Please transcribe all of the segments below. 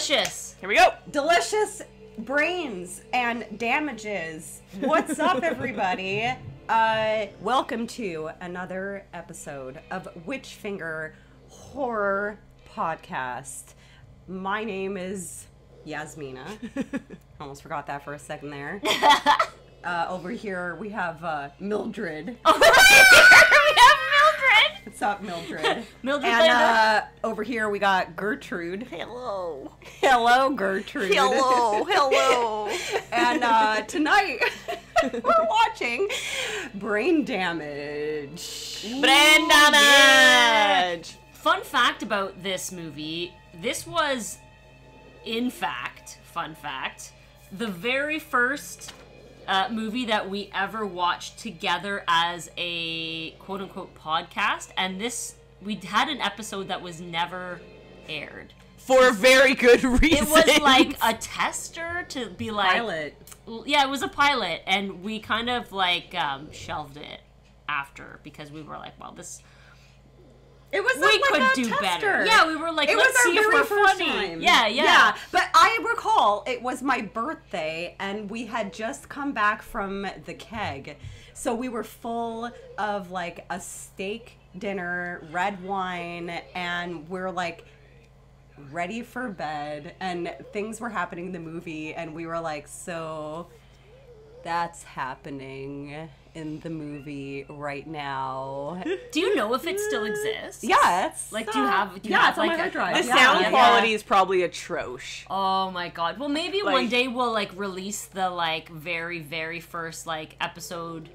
delicious. Here we go. Delicious brains and damages. What's up, everybody? Welcome to another episode of Witch Finger Horror Podcast. My name is Yasmina. Almost forgot that for a second there. Over here we have Mildred. What's up, Mildred? Mildred and over here we got Gertrude. Hello. Hello, Gertrude. Hello. And tonight we're watching Brain Damage. Brain Damage! Fun fact about this movie, this was, in fact, the very first movie that we ever watched together as a quote-unquote podcast, and we had an episode that was never aired. For very good reason. It was like a tester to be like... Pilot. Yeah, it was a pilot, and we kind of like shelved it after because we were like, well, this... It was we could do tester. Better. Yeah, we were like, it let's was our see if very we're first funny. time. Yeah. But I recall it was my birthday, and we had just come back from the keg, so we were full of like a steak dinner, red wine, and we're like ready for bed, and things were happening in the movie, and we were like, so that's happening in the movie right now. Do you know if it still exists? Yeah, it's like, do you have it's like on my hard drive. The sound quality is probably atrocious. Oh my god. Well, maybe one day we'll like release the like very, very first like episode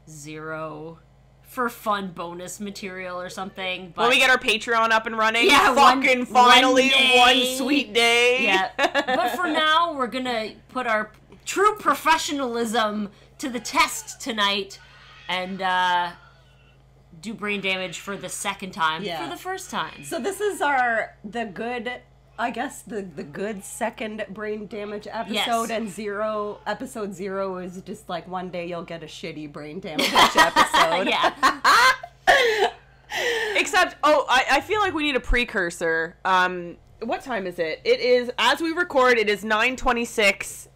0 for fun bonus material or something. But when we get our Patreon up and running, finally, one sweet day. Yeah. But for now, we're gonna put our true professionalism to the test tonight and do Brain Damage for the second time for the first time. So this is the good second Brain Damage episode. Yes. And episode 0 is just like one day you'll get a shitty Brain Damage episode. Yeah. Except, I feel like we need a precursor. What time is it? It is, as we record, it is 9:26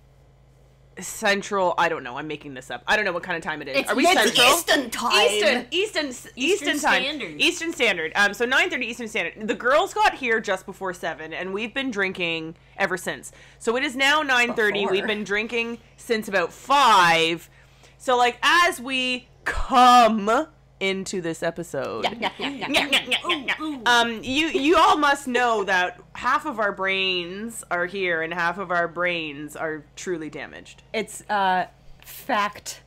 Central. I don't know. I'm making this up. I don't know what kind of time it is. Are we Central? Eastern time. Eastern time. Standard. Eastern Standard. So 9:30 Eastern Standard. The girls got here just before 7, and we've been drinking ever since. So it is now 9:30. We've been drinking since about 5. So like as we come into this episode, you all must know that half of our brains are here and half of our brains are truly damaged. It's fact.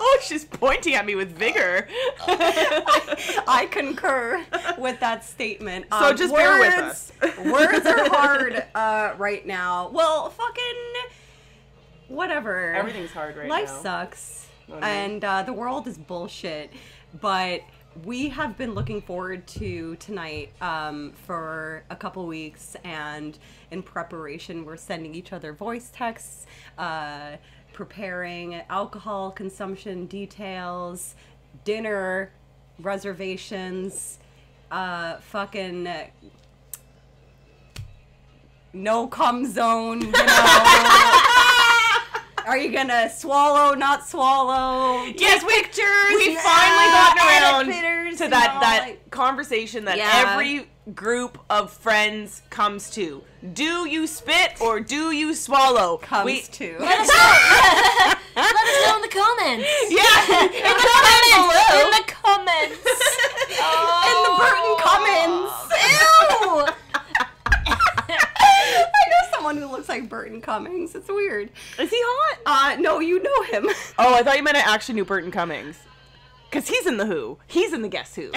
Oh, she's pointing at me with vigor. I concur with that statement. So just bear with us. Words are hard right now. Well, fucking whatever. Everything's hard right now. Life sucks. Oh, no. And the world is bullshit. But we have been looking forward to tonight for a couple weeks, and in preparation we're sending each other voice texts, preparing alcohol consumption details, dinner reservations, fucking no cum zone, you know. Are you gonna swallow, not swallow? Yes, we've finally gotten around to that conversation that every group of friends comes to. Do you spit or do you swallow? Comes to. Let us know in the comments. Yeah, in the comments. In the comments. In the Burton Cummins. Ew. I know someone who looks like Burton Cummings. It's weird. Is he hot? No, you know him. Oh, I thought you meant I actually knew Burton Cummings. Because he's in The Who. He's in the Guess Who.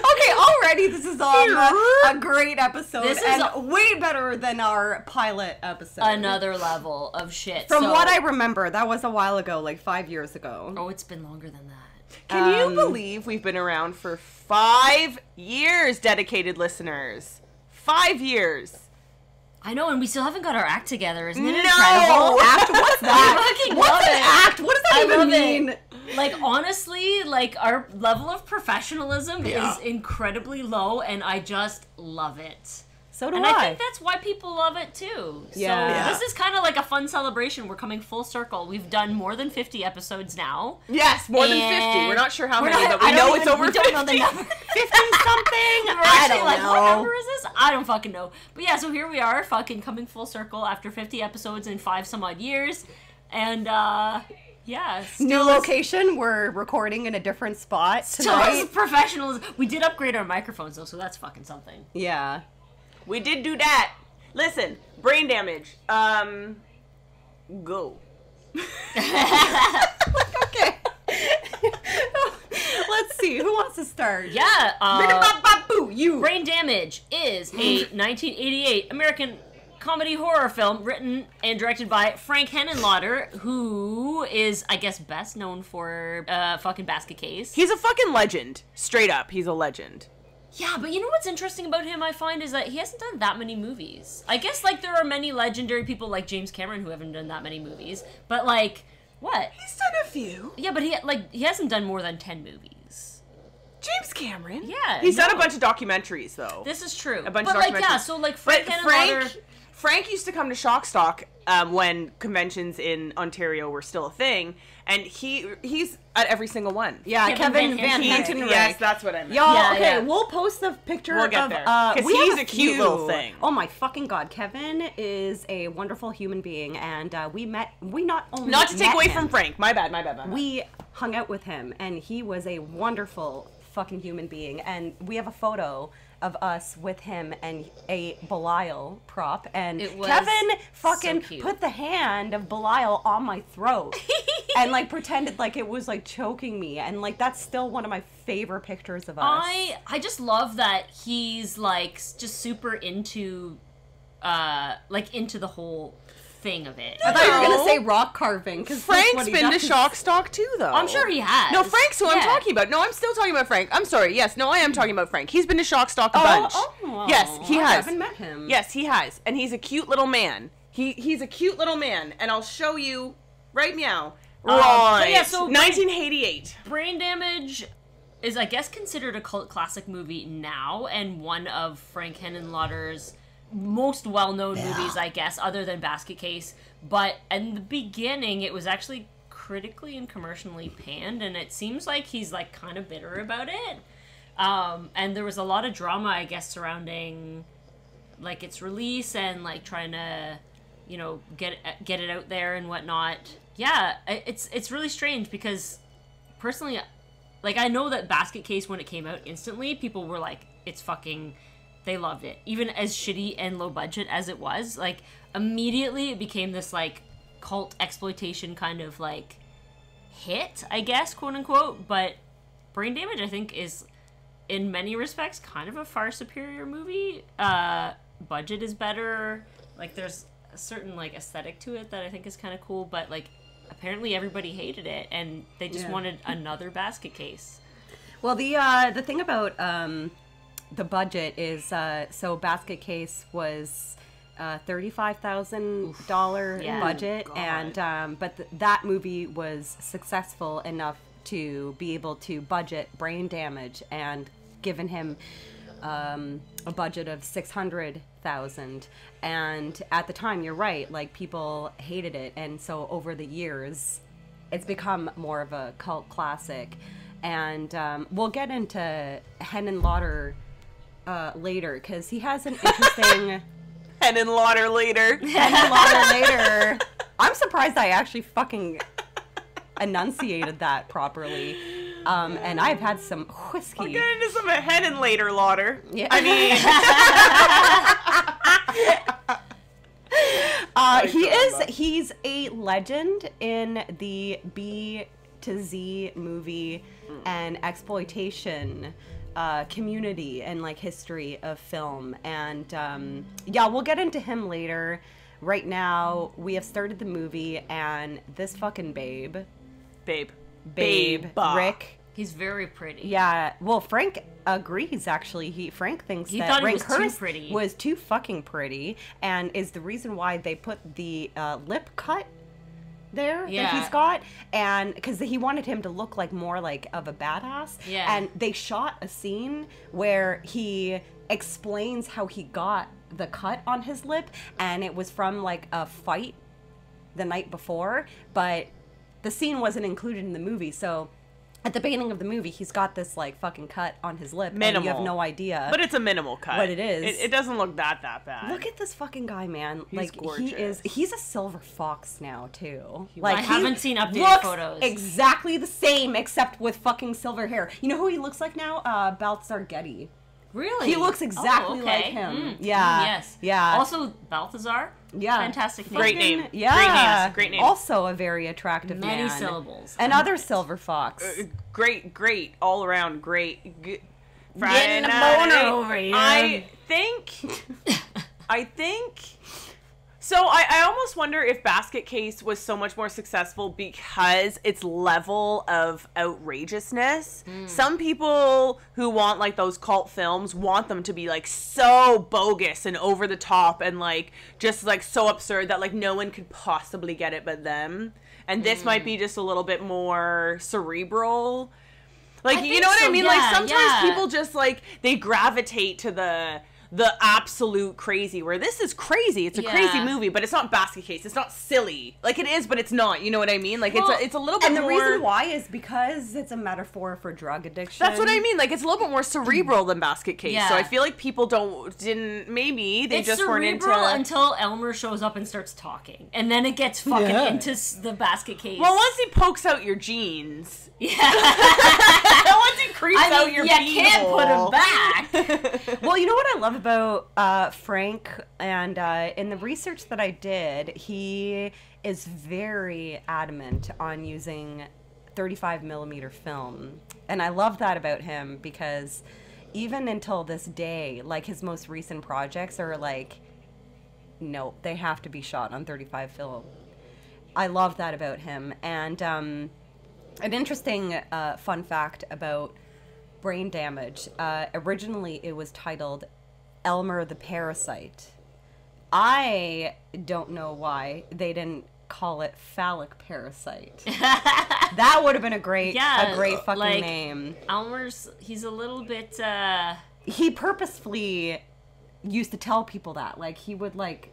Okay, already this is a great episode. This is and way better than our pilot episode. Another level of shit. From what I remember, that was a while ago, like 5 years ago. Oh, it's been longer than that. Can you believe we've been around for 5 years, dedicated listeners? 5 years. I know, and we still haven't got our act together. Isn't it No! incredible? Act? What's that? I fucking What's love an it. act? What does that even mean? Like, honestly, like, our level of professionalism is incredibly low, and I just love it. So do and I think that's why people love it too. Yeah. So this is kind of like a fun celebration. We're coming full circle. We've done more than 50 episodes now. Yes, more than 50. We're not sure how many, but we know it's over 50. We don't know the number. 50 something? I don't know. What number is this? I don't fucking know. But yeah, so here we are, fucking coming full circle after 50 episodes in 5 some odd years. And, yeah. New location. We're recording in a different spot tonight. Still professionals. We did upgrade our microphones, though, so that's fucking something. Yeah. We did do that. Listen, brain damage. Go. Okay. Let's see. Who wants to start? Yeah. You. Brain Damage is a 1988 American comedy horror film written and directed by Frank Henenlotter, who is, I guess, best known for fucking Basket Case. He's a fucking legend. Straight up, he's a legend. Yeah, but you know what's interesting about him, I find, is that he hasn't done that many movies. I guess, like, there are many legendary people like James Cameron who haven't done that many movies, but, like, what? He's done a few. Yeah, but he hasn't done more than 10 movies. James Cameron? Yeah. He's done a bunch of documentaries, though. This is true. A bunch of documentaries. But, like, yeah, so, like, Frank used to come to Shock Stock when conventions in Ontario were still a thing, and he's at every single one. Yeah, Kevin Van Houten. Yes, that's what I meant. Y'all, okay, we'll post the picture we'll get of, there. Because he's a cute little thing. Oh my fucking god, Kevin is a wonderful human being, and we not only Not to take away him, from Frank, my bad. We hung out with him, and he was a wonderful fucking human being, and we have a photo of us with him and a Belial prop, and Kevin fucking put the hand of Belial on my throat and like pretended like it was like choking me, and like that's still one of my favorite pictures of us. I just love that he's like just super into into the whole thing of it. I thought you were gonna say rock carving, because Frank's been to Shock Stock too, though. I'm sure he has. No, Frank's who I'm talking about. No, I'm still talking about Frank. I'm sorry. Yes, no, I am talking about Frank. He's been to Shock Stock a bunch. Yes, he has. I haven't met him. Yes, he has, and he's a cute little man. He's a cute little man, and I'll show you right meow. Right. Yeah, so 1988. Brain Damage is, I guess, considered a cult classic movie now, and one of Frank Henenlotter's most well-known movies, I guess, other than Basket Case. But in the beginning, it was actually critically and commercially panned, and it seems like he's like kind of bitter about it. And there was a lot of drama, I guess, surrounding like its release and like trying to, you know, get it out there and whatnot. Yeah, it's really strange because personally, like, I know that Basket Case, when it came out, instantly people were like, it's fucking. They loved it. Even as shitty and low budget as it was, like, immediately it became this, like, cult exploitation kind of, like, hit, I guess, quote unquote. But Brain Damage, I think, is, in many respects, kind of a far superior movie. Budget is better. Like, there's a certain, like, aesthetic to it that I think is kind of cool. But, like, apparently everybody hated it, and they just wanted another Basket Case. Well, the thing about the budget is so Basket Case was $35,000 budget, and but that movie was successful enough to be able to budget Brain Damage and given him a budget of $600,000. And at the time, you're right, like, people hated it, and so over the years it's become more of a cult classic. And we'll get into Henenlotter later, because he has an interesting Henenlotter later. Henenlotter later. I'm surprised I actually fucking enunciated that properly. And I've had some whiskey. We'll get into some Henenlater lauder. Yeah. I mean, he's a legend in the B to Z movie and exploitation community and like history of film, and we'll get into him later. Right now we have started the movie, and this fucking babe Rick, he's very pretty. Yeah, well, Frank agrees, actually. Frank thinks he that thought Rank he was too pretty. Was too fucking pretty, and is the reason why they put the lip cut there that Yeah. he's got, and because he wanted him to look like more like of a badass. Yeah. And they shot a scene where he explains how he got the cut on his lip, and it was from like a fight the night before, but the scene wasn't included in the movie, so at the beginning of the movie, he's got this like fucking cut on his lip, and you have no idea. But it's a minimal cut. What it is. It doesn't look that bad. Look at this fucking guy, man. He's like gorgeous. he's a silver fox now too. I haven't seen updated looks photos. exactly the same except with fucking silver hair. You know who he looks like now? Balthazar Getty. Really? He looks exactly like him. Yeah. Yes. Yeah. Also, Balthazar. Yeah. Fantastic name. Great name. Yeah. Great name. Also a very attractive Many man. syllables. Another silver fox. Great, all around great. Getting Friday a night. boner over here. I think. So I almost wonder if Basket Case was so much more successful because its level of outrageousness. Some people who want like those cult films want them to be like so bogus and over the top and like just like so absurd that like no one could possibly get it but them. And this might be just a little bit more cerebral. Like, you know what I mean? Yeah, Like sometimes people just like they gravitate to the absolute crazy, where this is crazy. It's a crazy movie, but it's not Basket Case. It's not silly. Like, it is, but it's not. You know what I mean? Like, it's a little bit more... And the reason why is because it's a metaphor for drug addiction. That's what I mean. Like, it's a little bit more cerebral than Basket Case. Yeah. So I feel like people maybe they just weren't into... until Elmer shows up and starts talking. And then it gets fucking into the Basket Case. Well, once he pokes out your jeans... Yeah. Once he creeps out your you can't put him back. Well, you know what I love about Frank, and in the research that I did, he is very adamant on using 35 millimeter film. And I love that about him because even until this day, like his most recent projects are like, no, they have to be shot on 35 film. I love that about him. And an interesting fun fact about brain damage. Originally, it was titled Elmer the Parasite. I don't know why they didn't call it Phallic Parasite. That would have been a great fucking like, name. He's a little bit... He purposefully used to tell people that. Like, he would, like,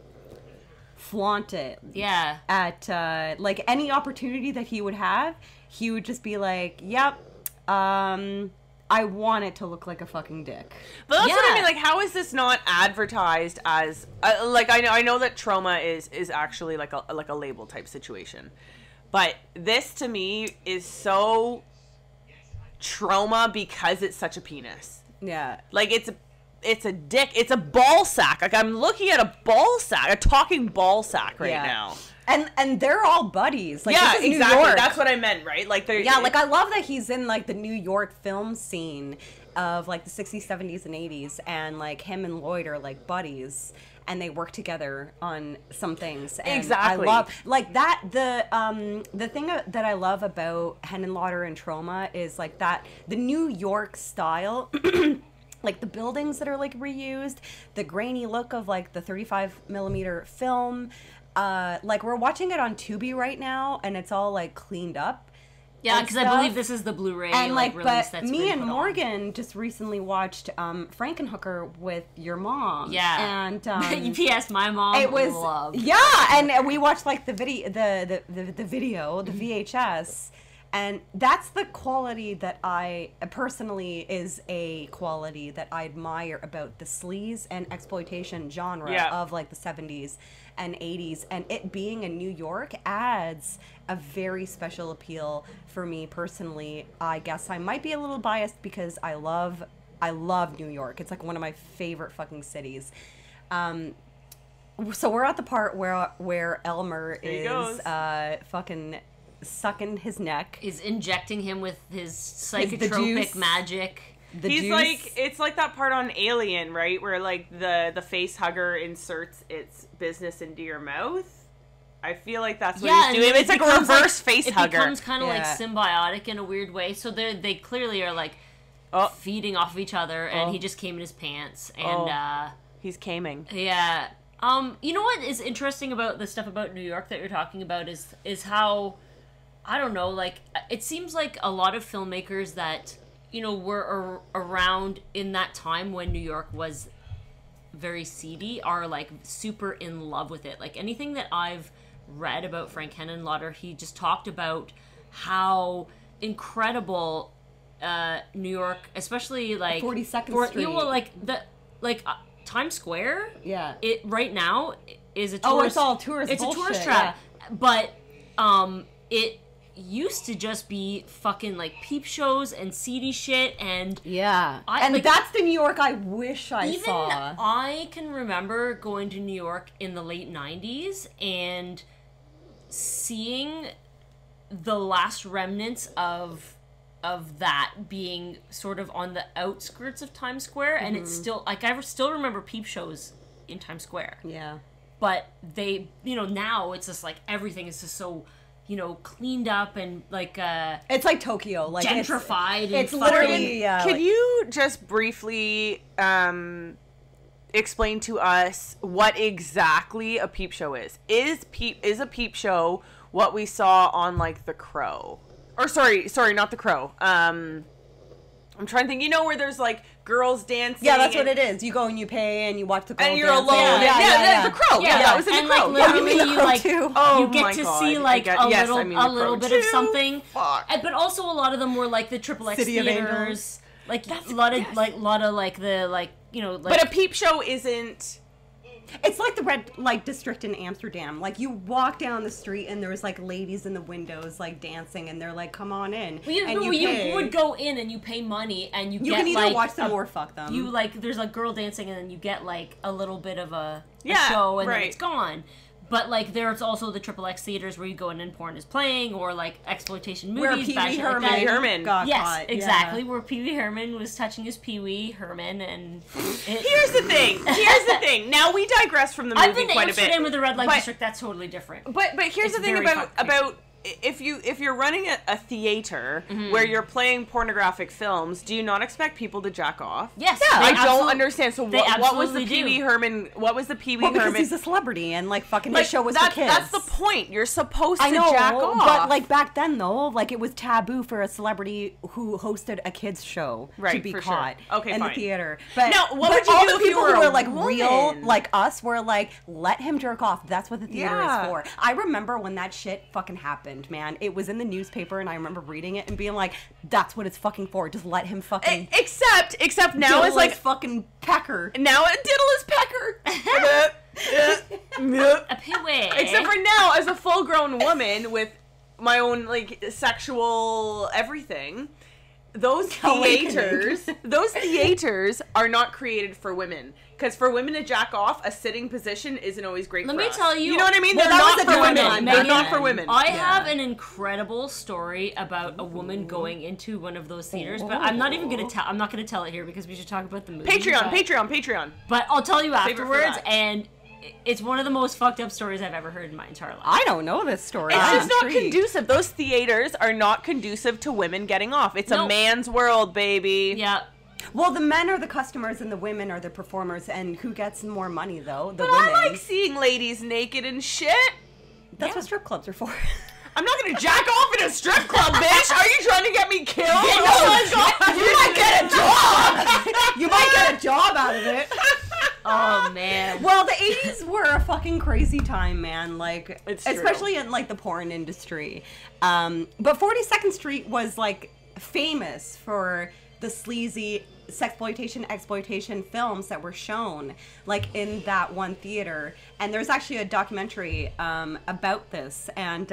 flaunt it. Yeah. At, like, any opportunity that he would have, he would just be like, yep, I want it to look like a fucking dick. But that's what I mean. Like, how is this not advertised as like I know that trauma is actually like a label type situation, but this to me is so trauma because it's such a penis. Yeah, like it's a dick. It's a ball sack. Like, I'm looking at a ball sack, a talking ball sack right now. And they're all buddies. Like, yeah, this is exactly. New York. That's what I meant, right? Like, they're like, I love that he's in like the New York film scene of like the 60s, 70s, and 80s, and like him and Lloyd are like buddies, and they work together on some things. And exactly. I love like that. The thing that I love about Henenlotter and Trauma is like that the New York style. Like the buildings that are like reused, the grainy look of like the 35 millimeter film. Like we're watching it on Tubi right now, and it's all like cleaned up. Yeah, because I believe this is the Blu-ray and like release but that's me been and put Morgan just recently watched Frankenhooker with your mom. Yeah, and P.S. my mom it was loved. Yeah, and we watched like the video, the video, the VHS. And that's the quality that I personally is a quality that I admire about the sleaze and exploitation genre of like the 70s and 80s. And it being in New York adds a very special appeal for me personally. I guess I might be a little biased because I love New York. It's like one of my favorite fucking cities. So we're at the part where Elmer is fucking sucking his neck. Is injecting him with his psychotropic magic. He's juice. Like, it's like that part on Alien, right? Where like the face hugger inserts its business into your mouth. I feel like that's what he's doing. It's like a reverse face hugger. It becomes kind of like symbiotic in a weird way. So they clearly are like feeding off of each other, and he just came in his pants, and he's caming. Yeah. You know what is interesting about the stuff about New York that you're talking about is how, I don't know, like, it seems like a lot of filmmakers that, you know, were around in that time when New York was very seedy are, like, super in love with it. Like, anything that I've read about Frank Henenlotter, he just talked about how incredible New York, especially, like... 42nd Street. You know, like, Times Square, Yeah. it right now is a tourist. Oh, it's all tourist It's bullshit, a tourist trap, but it used to just be fucking like peep shows and seedy shit, and Yeah. I- And like, that's the New York I wish I even saw. I can remember going to New York in the late 90s and seeing the last remnants of that being sort of on the outskirts of Times Square, and it's still, like, I still remember peep shows in Times Square. Yeah. But they, you know, now it's just like everything is just so, you know, cleaned up and like It's like Tokyo. Like gentrified. It's and literally... Can you just briefly explain to us what exactly a peep show is? Is a peep show what we saw on, like, The Crow? Or sorry, not The Crow. I'm trying to think. You know, where there's, like, girls dancing. Yeah, that's what it is. You go and you pay and you watch the girl And you're dance. alone. Yeah. The Crow. Yeah, that was in and The Crow. like Yeah. literally, You mean The you Crow like too? Oh you get my to God. see like I mean The little Crow bit of too. something. Fuck. But also a lot of them were like the Triple X City of theaters, Angels. like a lot of like the like, you know, like, But a peep show isn't... It's like the red light district in Amsterdam. Like, you walk down the street and there's like ladies in the windows like dancing, and they're like, "Come on in." And you would go in and you pay money and you get can either like watch them or fuck them. You like there's like girl dancing and then you get like a little bit of a Yeah, show and then right. it's gone. But like there's also the Triple X theaters where you go in and porn is playing, or like exploitation movies. Where Pee bad Wee shit like Herman, that. Herman got Yes, caught. exactly. Yeah. Where Pee Wee Herman was touching his Pee Wee Herman, and Here's the thing. Now we digress from the movie I've been to quite a bit. Amsterdam with the red light But- district. That's totally different. But here's It's the thing very about fucking if you're running a theater where you're playing pornographic films, do you not expect people to jack off? Yes, Yeah, they I don't absolute- understand. So they what was the absolutely Pee Wee do. Herman? What was the Pee Wee Well, because Herman? he's a celebrity and like fucking Like, his show was that- for kids. That's the point. You're supposed to I know, jack off. but like back then though, like it was taboo for a celebrity who hosted a kids show to Right, be for sure. caught Okay, in fine. the theater. But Now, what but would you all do the if you people were who a were like real, woman? like us, were like, let him jerk off. That's what the theater Yeah. is for. I remember when that shit fucking happened, man. It was in the newspaper, and I remember reading it and being like, that's what it's fucking for. Just let him fucking. Except now diddle it's like his fucking pecker. now a diddle is pecker. A Pee Wee. Except for now, as a full-grown woman with my own like sexual everything, those Awakening. theaters are not created for women. Because for women to jack off, a sitting position isn't always great. Let for me us. tell you- You know what I mean? Well, They're that not was a for different women. time They're back not then. for women. I Yeah. have an incredible story about a woman going into one of those theaters, but I'm not even gonna tell. I'm not gonna tell it here because we should talk about the movie. Patreon. But I'll tell you Save it for afterwards, that. and it's one of the most fucked up stories I've ever heard in my entire life. I don't know this story. It's I'm just not intrigued. conducive. Those theaters are not conducive to women getting off. It's a No. man's world, baby. Yeah. Well, the men are the customers and the women are the performers, and who gets more money though? The But women. I like seeing ladies naked and shit. That's what strip clubs are for. I'm not gonna jack off in a strip club, bitch. Are you trying to get me killed? Oh my god! You might get a job. You might get a job out of it. Oh man. Well, the 80s were a fucking crazy time, man. Like, It's true. especially in like the porn industry. But 42nd Street was like famous for the sleazy sexploitation, exploitation films that were shown like in that one theater. And there's actually a documentary about this. And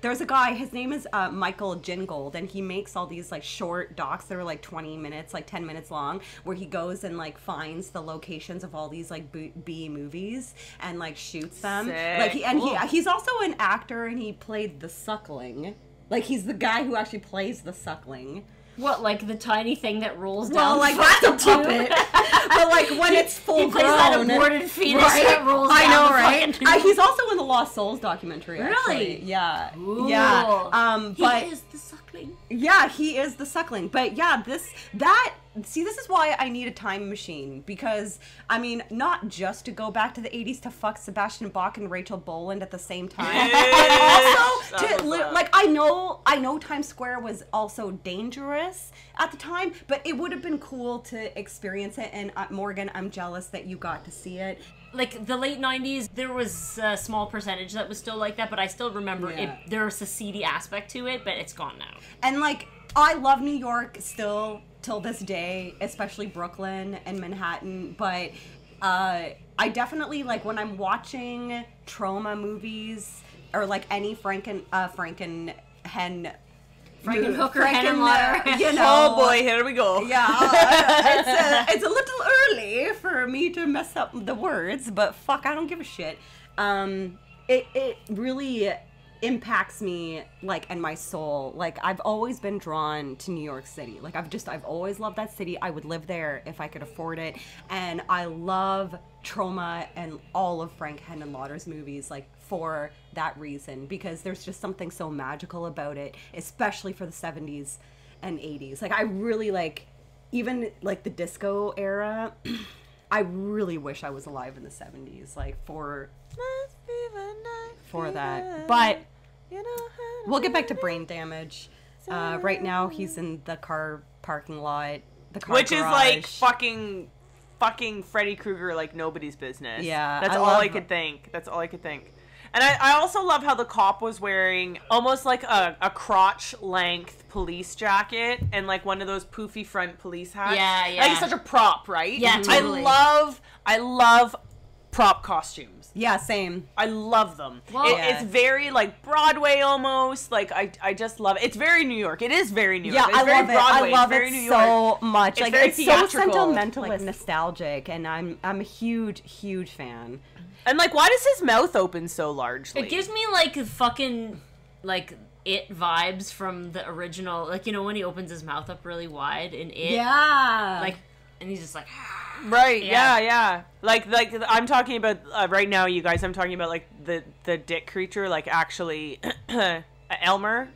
there's a guy, his name is Michael Gingold, and he makes all these like short docs that are like 20 minutes, like 10 minutes long, where he goes and like finds the locations of all these like B movies and like shoots them. Sick. Like he's also an actor, and he played the Suckling. Like he's the guy who actually plays the Suckling. What, like the tiny thing that rolls down? Well, like the that's a fucking tube? puppet. But like when it's full He plays that grown, aborted fetus right? that rolls I down know, the right? fucking tube. He's also in the Lost Souls documentary. Actually. Really? Yeah. Ooh. Yeah. But he is the Suckling. yeah, he is the Suckling. But yeah, that see, this is why I need a time machine, because, I mean, not just to go back to the 80s to fuck Sebastian Bach and Rachel Boland at the same time, but also to, like, I know Times Square was also dangerous at the time, but it would have been cool to experience it, and Morgan, I'm jealous that you got to see it. Like, the late 90s, there was a small percentage that was still like that, but I still remember there was a seedy aspect to it, but it's gone now. And, like, I love New York still till this day, especially Brooklyn and Manhattan, but I definitely, like, when I'm watching trauma movies or, like, any Frankenhooker, you know. Oh boy, here we go. Yeah, it's a little early for me to mess up the words, but fuck, I don't give a shit. It really impacts me, like, and my soul. Like, I've always been drawn to New York City. Like, I've always loved that city. I would live there if I could afford it. And I love Trauma and all of Frank Henenlotter's movies, like, for that reason, because there's just something so magical about it, especially for the 70s and 80s. Like, I really, like, even, like, the disco era, I really wish I was alive in the 70s, like, for that. But we'll get back to Brain Damage. Right now, he's in the car parking lot, the car Which garage. is like fucking Freddy Krueger like nobody's business. Yeah, That's all I could think. And I also love how the cop was wearing almost like a crotch length police jacket and like one of those poofy front police hats. Yeah, yeah. Like it's such a prop, right? Yeah, totally. I love prop costumes. Yeah, same. I love them. Well, It's very like Broadway almost. Like I just love it. It's very New York. It is very New York. Yeah, It's I very love it. Broadway. I love it's very it New so York. much. It's Like, very it's so theatrical. sentimental Like, and nostalgic, and I'm a huge fan. And like, why does his mouth open so largely? It gives me, like, fucking, like, It vibes from the original. Like, you know, when he opens his mouth up really wide in It? Yeah. Like, and he's just like... Right? Yeah. Yeah. Like I'm talking about right now, you guys. I'm talking about like the dick creature. Like actually, Elmer.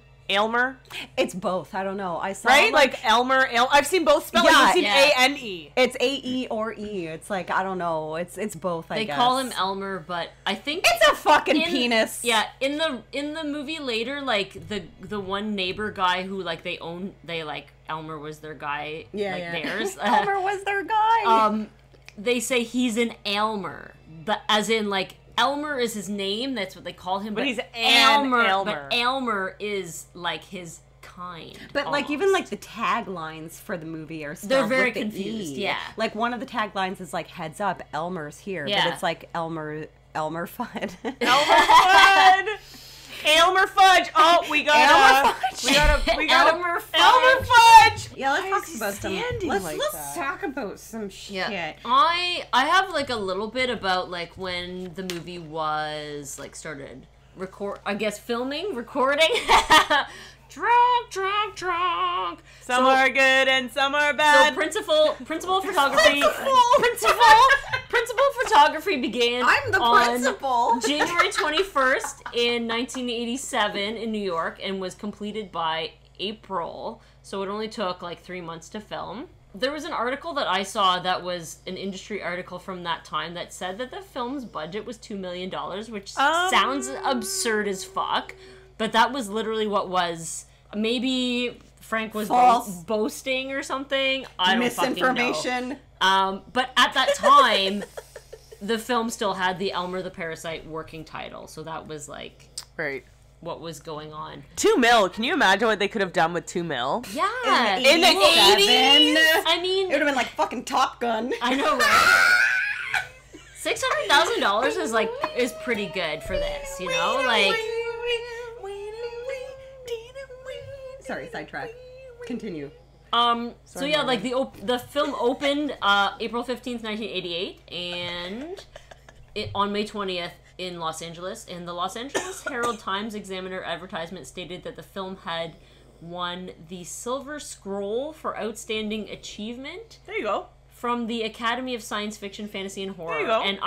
It's both. I don't know. I saw Right? Like Elmer. I've seen both spellings. Yeah, I've seen yeah. A-N-E. it's A-E or E. It's like, I don't know. It's both, I They guess. call him Elmer, but I think... It's a fucking penis. Yeah, in the movie later, like, the one neighbor guy who, like, they like, Elmer was their guy, theirs. Elmer was their guy. They say he's an Elmer, but as in, like, Elmer is his name, that's what they call him, But he's an Elmer. But Elmer is, like, his kind. But like, almost. even like the taglines for the movie are spelled They're very with the confused, E. yeah. Like, one of the taglines is like, "Heads up, Elmer's here," Yeah. but it's like Elmer Fudd. Elmer Fudge. Oh, we got Elmer Fudge. Elmer Fudge. Elmer Fudge. Yeah, let's Why talk is he about some. standing Let's like that? talk about some shit. Yeah. I have, like, a little bit about, like, when the movie was, like, started recording. Drunk. Some are good and some are bad. So principal photography. Principal photography began. I'm the on principal. January 21st in 1987 in New York, and was completed by April. So it only took like 3 months to film. There was an article that I saw that was an industry article from that time that said that the film's budget was $2 million, which sounds absurd as fuck. But that was literally what was. Maybe Frank was boasting or something. I don't fucking know. Misinformation. But at that time, the film still had the Elmer the Parasite working title. So that was like Right. what was going on. $2 million. Can you imagine what they could have done with $2 million? Yeah. In the 80s? I mean, It would have been like fucking Top Gun. I know, right? $600,000 is pretty good for this, you know? Like, Sorry, sidetrack. Continue. so yeah, like the film opened April 15th, 1988, and on May 20th in Los Angeles. And the Los Angeles Herald Times Examiner advertisement stated that the film had won the Silver Scroll for Outstanding Achievement There you go. from the Academy of Science Fiction, Fantasy, and Horror. There you go. And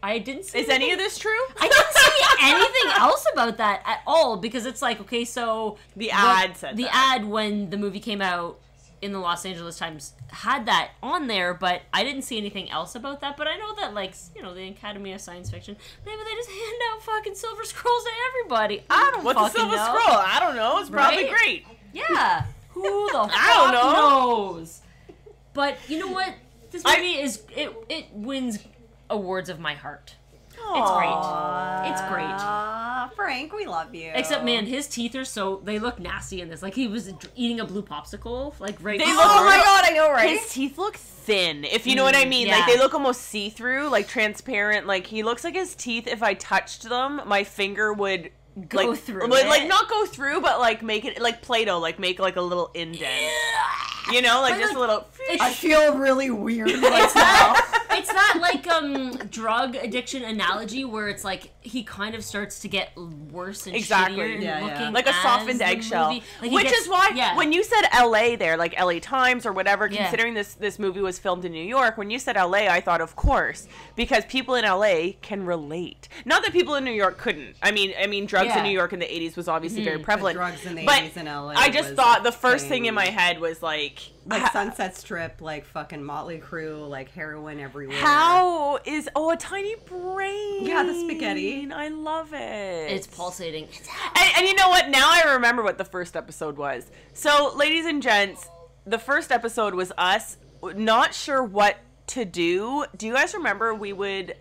I didn't see Is any of this true? I didn't see anything else about that at all, because it's like, okay, so The ad said the that. ad when the movie came out in the Los Angeles Times had that on there, but I didn't see anything else about that. But I know that, like, you know, the Academy of Science Fiction, maybe they just hand out fucking Silver Scrolls to everybody. I don't What's a fucking Silver know. Scroll? I don't know. It's probably Right? great. Yeah. Who the fuck I don't know. knows? But you know what? This movie it wins awards of my heart. It's great. It's great. Frank, we love you. Except, man, his teeth are they look nasty in this. Like, he was eating a blue popsicle, like, right They before. look- Oh my god, I know, right? His teeth look thin, if you know what I mean. yeah. Like, they look almost see-through, like, transparent. Like, he looks like his teeth, if I touched them, my finger would... Go like, through like, it. not go through, but, like, make it, like, Play-Doh, like, make, like, a little indent. You know, like, But, just like, a little... I feel really weird right now. It's that, like, drug addiction analogy where it's like he kind of starts to get worse and Exactly. shittier and Yeah, yeah. looking Like a as softened the eggshell. movie. Like, he Which gets- is why, yeah. when you said LA there, like LA Times or whatever, Yeah. considering this movie was filmed in New York, when you said LA, I thought, of course, because people in LA can relate. Not that people in New York couldn't. I mean, drugs Yeah. in New York in the 80s was obviously very prevalent. drugs in the but 80s in LA I just was thought the a first thing in thing. my head was like Sunset Strip, like fucking Motley Crue, like heroin everywhere. how is a tiny brain? Yeah, the spaghetti. I love it. It's pulsating. And you know what? Now I remember what the first episode was. So, ladies and gents, the first episode was us not sure what to do. Do you guys remember we would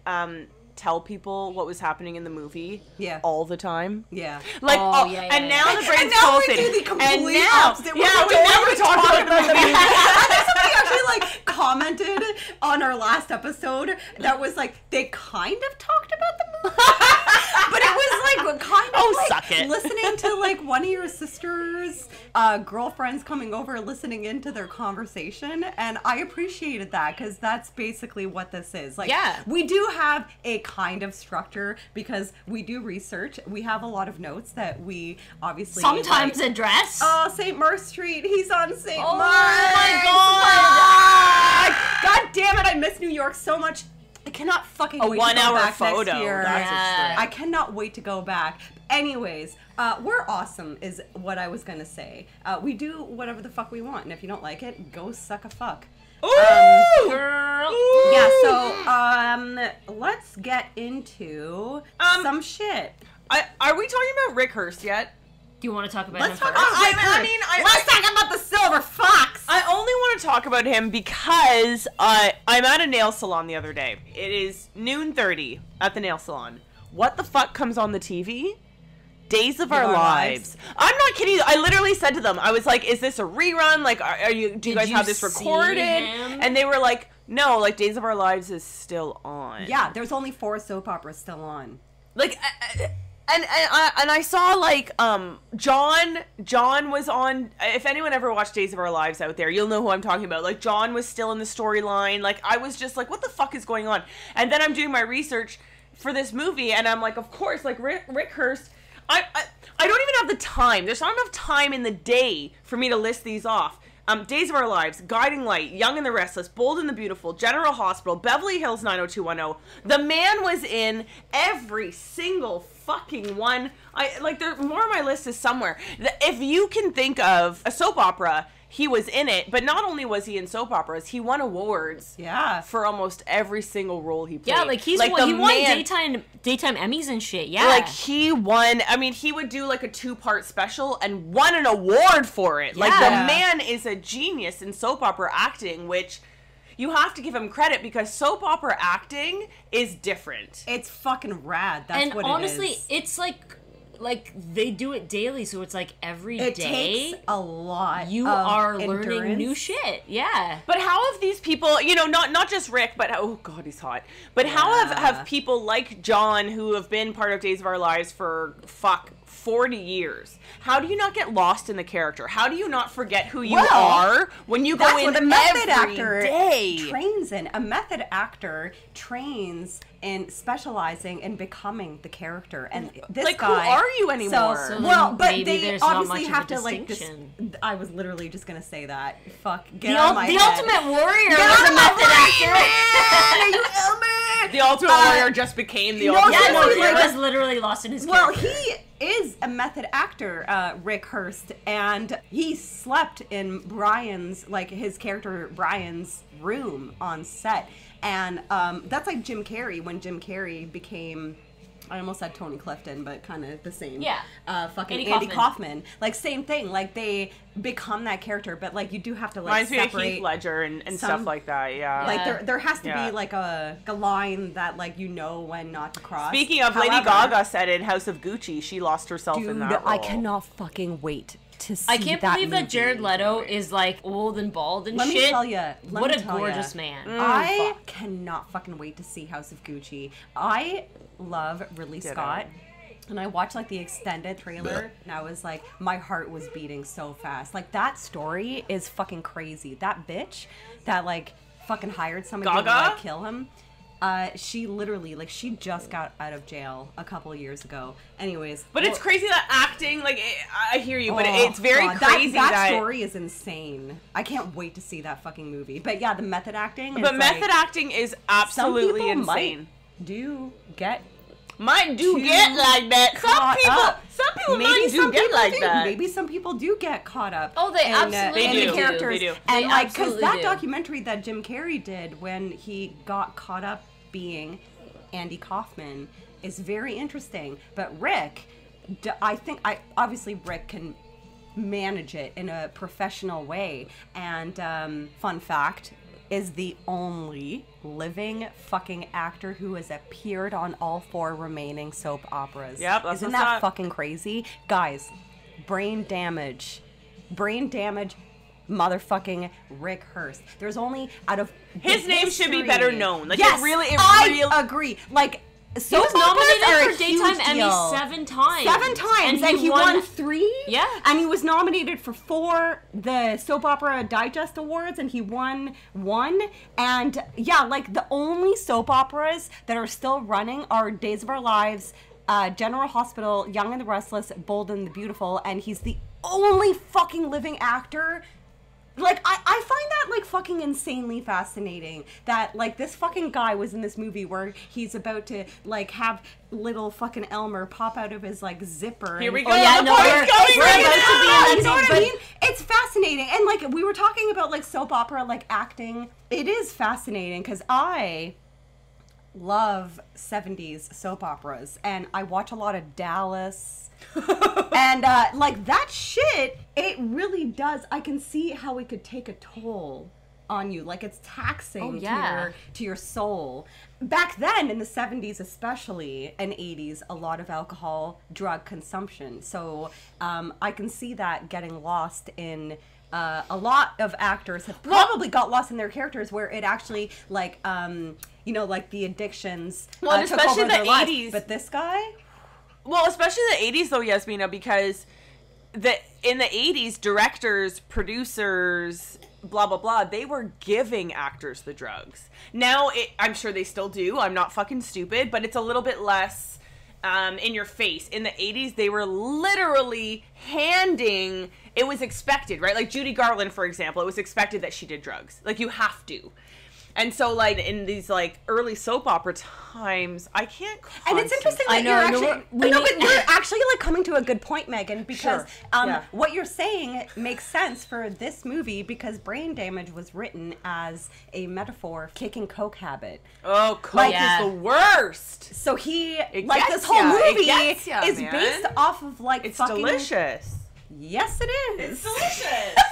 tell people what was happening in the movie? Yeah. All the time? Yeah. Like, Yeah, and yeah. now the brain's And now we pulsating. do the complete and now, opposite. yeah, we don't never even talk about the movie. I think somebody actually like commented on our last episode that was like they kind of talked about the movie, but it was like kind of like suck it. listening to like one of your sister's girlfriends coming over, listening into their conversation, and I appreciated that because that's basically what this is. Like, Yeah. we do have a kind of structure because we do research. We have a lot of notes that we obviously Sometimes like, address. oh, St. Mark Street. He's on St. Oh Mark. my God. God damn it! I miss New York so much. I cannot fucking wait to 1 go hour back photo. next year. That's Yeah. a I cannot wait to go back. We're awesome is what I was gonna say. We do whatever the fuck we want, and if you don't like it, go suck a fuck. Ooh! Girl. Yeah, so let's get into some shit. Are we talking about Rick Hurst yet? Do you want to talk about Let's him talk first? about let's talk about the silver fox. I only want to talk about him because I'm at a nail salon the other day. It is noon 30 at the nail salon. What the fuck comes on the TV? Days of Our Lives. I'm not kidding you. I literally said to them, I was like, is this a rerun? Like, do you guys you have this see recorded? him? And they were like, no, like Days of Our Lives is still on. Yeah, there's only 4 soap operas still on. Like, and I saw like John was on. If anyone ever watched Days of Our Lives out there, you'll know who I'm talking about. Like, John was still in the storyline. Like, I was just like, what the fuck is going on? And then I'm doing my research for this movie, and I'm like, of course, like Rick Hurst. I don't even have the time. There's not enough time in the day for me to list these off. Days of Our Lives, Guiding Light, Young and the Restless, Bold and the Beautiful, General Hospital, Beverly Hills 90210. The man was in every single fucking one. More on my list is somewhere. If you can think of a soap opera, he was in it. But not only was he in soap operas, he won awards. Yeah. For almost every single role he played. Yeah, like he won daytime Emmys and shit. Yeah, Like, he won, I mean, he would do, like, a 2-part special and won an award for it. Like, the Yeah. man is a genius in soap opera acting, which you have to give him credit because soap opera acting is different. It's fucking rad. That's and what honestly, it is. it's like they do it daily, so it's like every It day takes a lot. you of are learning endurance. new shit. Yeah. But how have these people, not just Rick, but, oh god, he's hot. But how have people like John, who have been part of Days of Our Lives for, 40 years, how do you not get lost in the character? How do you not forget who you are when you go That's in what a method every actor day? trains in. A method actor trains in specializing in becoming the character. And this Like, guy, who are you anymore? So well, then but maybe they there's not obviously much of have a to like. distinction. I was literally just gonna say that. Fuck, get The, out of my the head. Ultimate Warrior Get was out a of my method actor. brain, man! You Elmer! The Ultimate Warrior just became the Ultimate Yeah, no, Warrior. he was literally lost in his Well, character. is a method actor, Rick Hurst, and he slept in Brian's, like his character Brian's room on set. And that's like Jim Carrey, when Jim Carrey became, I almost said Tony Clifton, but kind of the same. Yeah. Fucking Andy Andy Kaufman. Kaufman. Like, same thing. Like, they become that character, but, like, you do have to, like, Reminds me of separate. Heath Ledger and some- stuff like that, yeah. Like, there has to Yeah. be, like, a line that, like, you know when not to cross. Speaking of, Lady However, Gaga said in House of Gucci, she lost herself in dude, that role. I cannot fucking wait to see I can't believe that movie. Jared Leto is like old and bald and Let shit. me tell you. What a gorgeous man. I cannot fucking wait to see House of Gucci. I love Ridley Ditto. Scott. And I watched, like, the extended trailer, and I was like, my heart was beating so fast. Like, that story is fucking crazy. That bitch that, like, fucking hired somebody to, Gaga? like, kill him. She literally, like, she just got out of jail a couple of years ago. Anyways. But it's crazy that acting, like, I hear you, but Oh, it's very God, crazy that story is insane. I can't wait to see that fucking movie. But yeah, the method acting is But method like, acting is absolutely some people insane. do get Might do too get like that. caught up. Some people Maybe might do some get people like do. that. Maybe some people do get caught up. Oh, they in, absolutely in do. the characters. They do. And They like, because absolutely that do. documentary that Jim Carrey did when he got caught up being Andy Kaufman is very interesting. But Rick, obviously Rick can manage it in a professional way. And fun fact, is the only living fucking actor who has appeared on all 4 remaining soap operas. Yep, that's Isn't what's that up. fucking crazy? Guys, brain damage, motherfucking Rick Hurst. There's only, out of His the name should be history- better known. Like, yes, it really I agree. Like, He soap was nominated operas are for a Daytime huge Emmy deal. 7 times. 7 times, and he won 3. Yeah. And he was nominated for 4 the Soap Opera Digest Awards, and he won 1. And yeah, like, the only soap operas that are still running are Days of Our Lives, General Hospital, Young and the Restless, Bold and the Beautiful, and he's the only fucking living actor. Like, I find that, like, fucking insanely fascinating that, like, this fucking guy was in this movie where he's about to, like, have little fucking Elmer pop out of his, like, zipper. Here we and- go. Oh, yeah, the no, point's we're going right about to be now. in you know what I but- mean? It's fascinating. And, like, we were talking about, like, soap opera, like, acting. It is fascinating because I love 70s soap operas, and I watch a lot of Dallas. And like, that shit, it really does. I can see how it could take a toll on you. Like, it's taxing Oh, yeah. to your soul. Back then, in the 70s especially, and 80s, a lot of alcohol, drug consumption. So I can see that getting lost in... a lot of actors have probably got lost in their characters where it actually, like, you know, like, the addictions Well, and took especially over the their lives. 80s. But this guy... Well, especially the 80s, though, Yasmina, because in the 80s, directors, producers, blah, blah, blah, they were giving actors the drugs. Now, I'm sure they still do. I'm not fucking stupid, but it's a little bit less in your face. In the 80s, they were literally handing... It was expected, right? Like, Judy Garland, for example, it was expected that she did drugs. Like, you have to. And so, like, in these, like, early soap opera times, I can't And it's interesting that I know, you're no, actually... we No, need- but you're actually, like, coming to a good point, Megan, because Sure. Yeah. what you're saying makes sense for this movie because brain damage was written as a metaphor for kicking coke habit. Oh, coke Like, yeah. is the worst. So he... It like, gets this whole ya. It movie gets ya, is man. based off of, like, It's fucking... delicious. Yes, it is. It's delicious.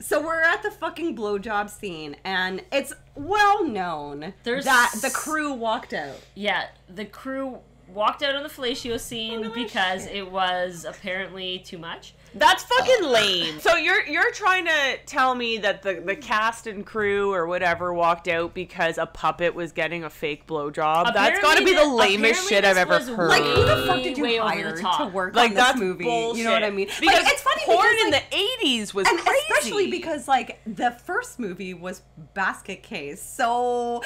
So we're at the fucking blowjob scene, and it's well known There's- that the crew walked out. Yeah, the crew walked out on the fellatio scene because it was apparently too much. That's fucking lame. So you're trying to tell me that the cast and crew or whatever walked out because a puppet was getting a fake blowjob? That's got to be the lamest shit I've ever heard. Like, who the fuck Way, did you way over hire the top. to work Like, on this that's movie? bullshit. You know what I mean? Because like, it's funny porn because, in like, the 80s was and crazy. especially because, like, the first movie was Basket Case. So,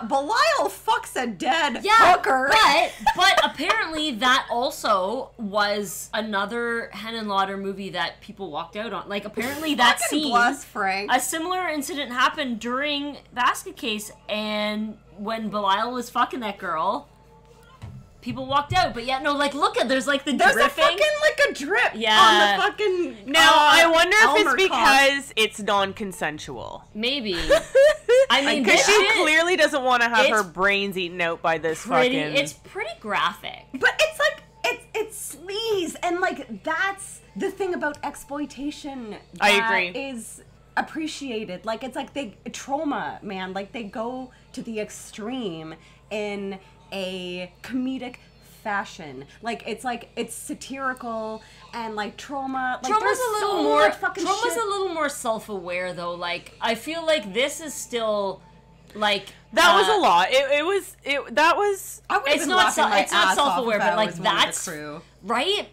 Belial fucks a dead hooker. but apparently that also was another Hen and Lauder movie that people walked out on. Like, apparently that Fucking scene, bless Frank. a similar incident happened during Basket Case, and when Belial was fucking that girl, people walked out. But yeah, no, like, look at, there's like the There's dripping. a fucking, like, a drip Yeah. on the fucking. Now, I wonder if Elmer it's because it's non-consensual. Maybe. I mean, Because this she shit, clearly doesn't want to have her it's brains eaten out by this pretty, fucking... it's pretty graphic. But it's like it's sleaze, and like that's the thing about exploitation. I that agree. Is appreciated. Like it's like trauma, man. Like they go to the extreme in a comedic fashion. Like it's satirical and like trauma. Like Trauma's there's a little so more. much fucking Trauma's shit. a little more self-aware though. Like I feel like this is still like That was a lot. That was... I would have it's been not laughing my it's not ass off self-aware, if but I like was one of the that's crew. right.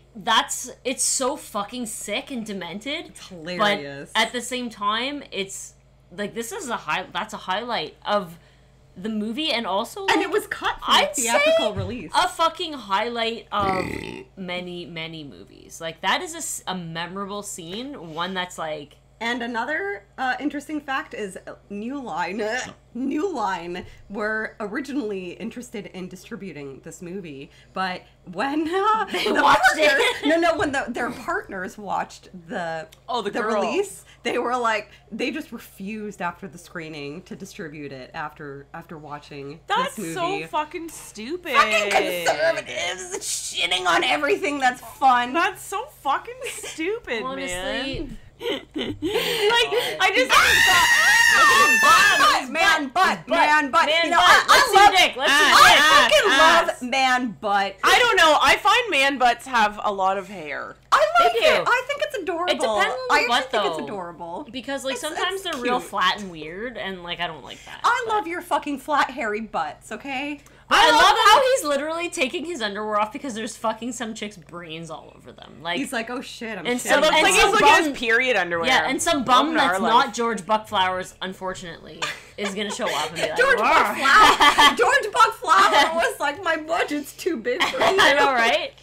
It's so fucking sick and demented. It's hilarious. But at the same time, it's like this is that's a highlight of the movie, and also like, And it was cut from I'd the theatrical say release. a fucking highlight of many movies. Like that is a memorable scene, one that's like. And another interesting fact is New Line were originally interested in distributing this movie, but when when their partners watched the girl. release, they were like they just refused after the screening to distribute it after watching That's this movie. so fucking stupid. Fucking conservatives shitting on everything that's fun. That's so fucking stupid, Honestly, man. Like, I just man butt. You know, let's see I love dick. Let's see I dick. fucking ass. love man butt. I don't know. I find man butts have a lot of hair. I like They it. do. I think it's adorable. It depends on the I actually butt, think it's though. adorable. Because like sometimes it's they're real cute. flat and weird, and like I don't like that. I love your fucking flat hairy butts, okay? I love how he's literally taking his underwear off because there's fucking some chick's brains all over them. Like He's like, oh shit, I'm And shitting. so- It looks and like some he's looking at bum- his period underwear. yeah, and some bum Welcome to our that's life. not George Buckflowers, unfortunately, is gonna show up and be like, George "Rawr." Buckflower was like, my budget's too big for you. I know, right?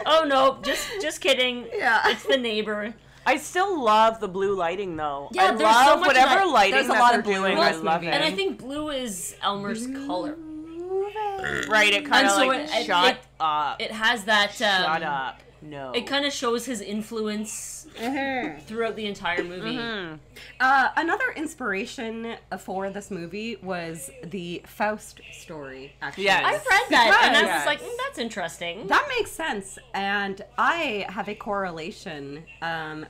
Oh no, just kidding. Yeah. It's the neighbor. I still love the blue lighting though. Yeah, I there's love so much of whatever that. lighting There's a that lot they're of blue doing. in I this love movie. it. And I think blue is Elmer's color. Right, it kind And of so like it- shut up. It has that. Shut up. No. It kind of shows his influence throughout the entire movie. Another inspiration for this movie was the Faust story, actually. Yes. I read that and I Because- was like, that's interesting. That makes sense, and I have a correlation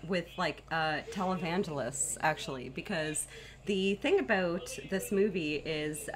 with like televangelists actually, because the thing about this movie is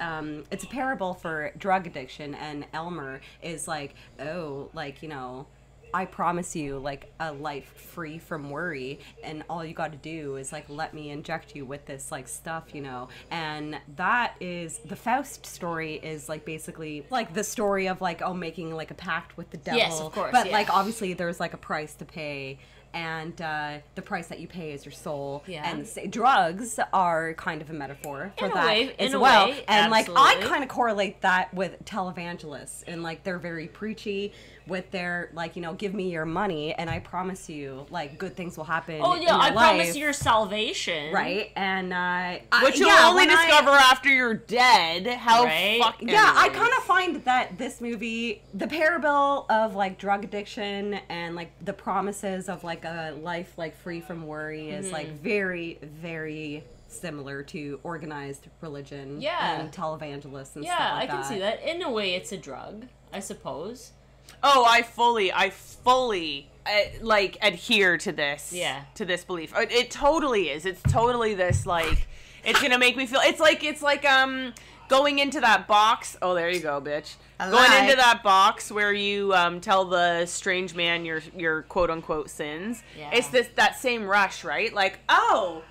it's a parable for drug addiction, and Elmer is like, oh, like, you know, I promise you like a life free from worry, and all you got to do is like let me inject you with this like stuff, you know. And that is the Faust story, is like basically like the story of like, oh, making like a pact with the devil. Yes, of course, but yeah. like obviously there's like a price to pay, and the price that you pay is your soul. Yeah. And drugs are kind of a metaphor for In a that way, as in a well. way, And like I absolutely. kind of correlate that with televangelists, and like they're very preachy with their like, you know, give me your money and I promise you like good things will happen. Oh in yeah, your I promise life. you your salvation. Right, and Which you'll yeah, only when I- discover after you're dead. How Right? fuck. Yeah, I anyways. kind of find that this movie, the parable of like drug addiction and like the promises of like a life like free from worry is like very, very similar to organized religion Yeah. and televangelists and Yeah, stuff I like can that. see that. In a way, it's a drug, I suppose. Oh, I fully like adhere to this. Yeah. To this belief. It totally is. It's totally this like. It's gonna make me feel. It's like going into that box. Oh, there you go, bitch. Going into that box where you tell the strange man your quote unquote sins. Yeah. It's that same rush, right? Like, oh.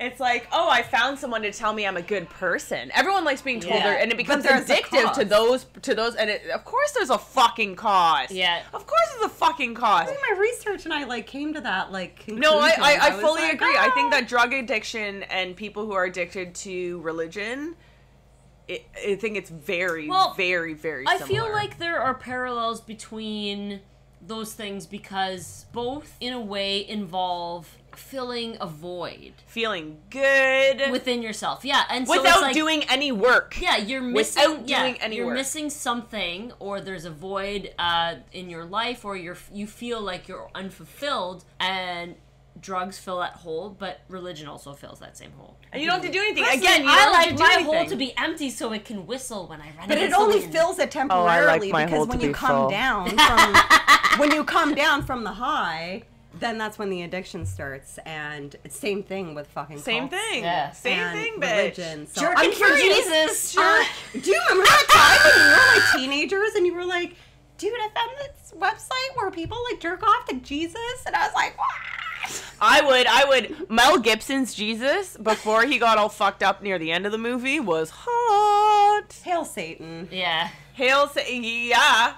It's like, oh, I found someone to tell me I'm a good person. Everyone likes being told Yeah. they're, and it becomes there's a addictive to those, and of course there's a fucking cost. Yeah. Of course there's a fucking cost. I did my research and I like came to that like conclusion. No, I was fully like, agree. I think "Ah." that drug addiction and people who are addicted to religion, I think it's very, Well, very, very I similar. feel like there are parallels between those things because both, in a way, involve filling a void Feeling good. within yourself. Yeah, and so Without it's like, doing any work. yeah, you're missing. Without doing any you're work. missing something, or there's a void in your life, or you feel like you're unfulfilled, and drugs fill that hole, but religion also fills that same hole. And you don't have to do anything. Personally, Again, you I don't like have to do my anything. hole to be empty so it can whistle when I run. But it against the only wind. fills it temporarily my hole because when to you be come full. down from when you come down from the high, then that's when the addiction starts. And it's same thing with fucking Same cults thing. Yeah. Same and thing, bitch. religion. So Jerking I'm for curious. Jesus. Do you remember that time when you were like teenagers and you were like, dude, I found this website where people like jerk off to Jesus, and I was like, what? I would. Mel Gibson's Jesus, before he got all fucked up near the end of the movie, was hot. Hail Satan. Yeah. Yeah.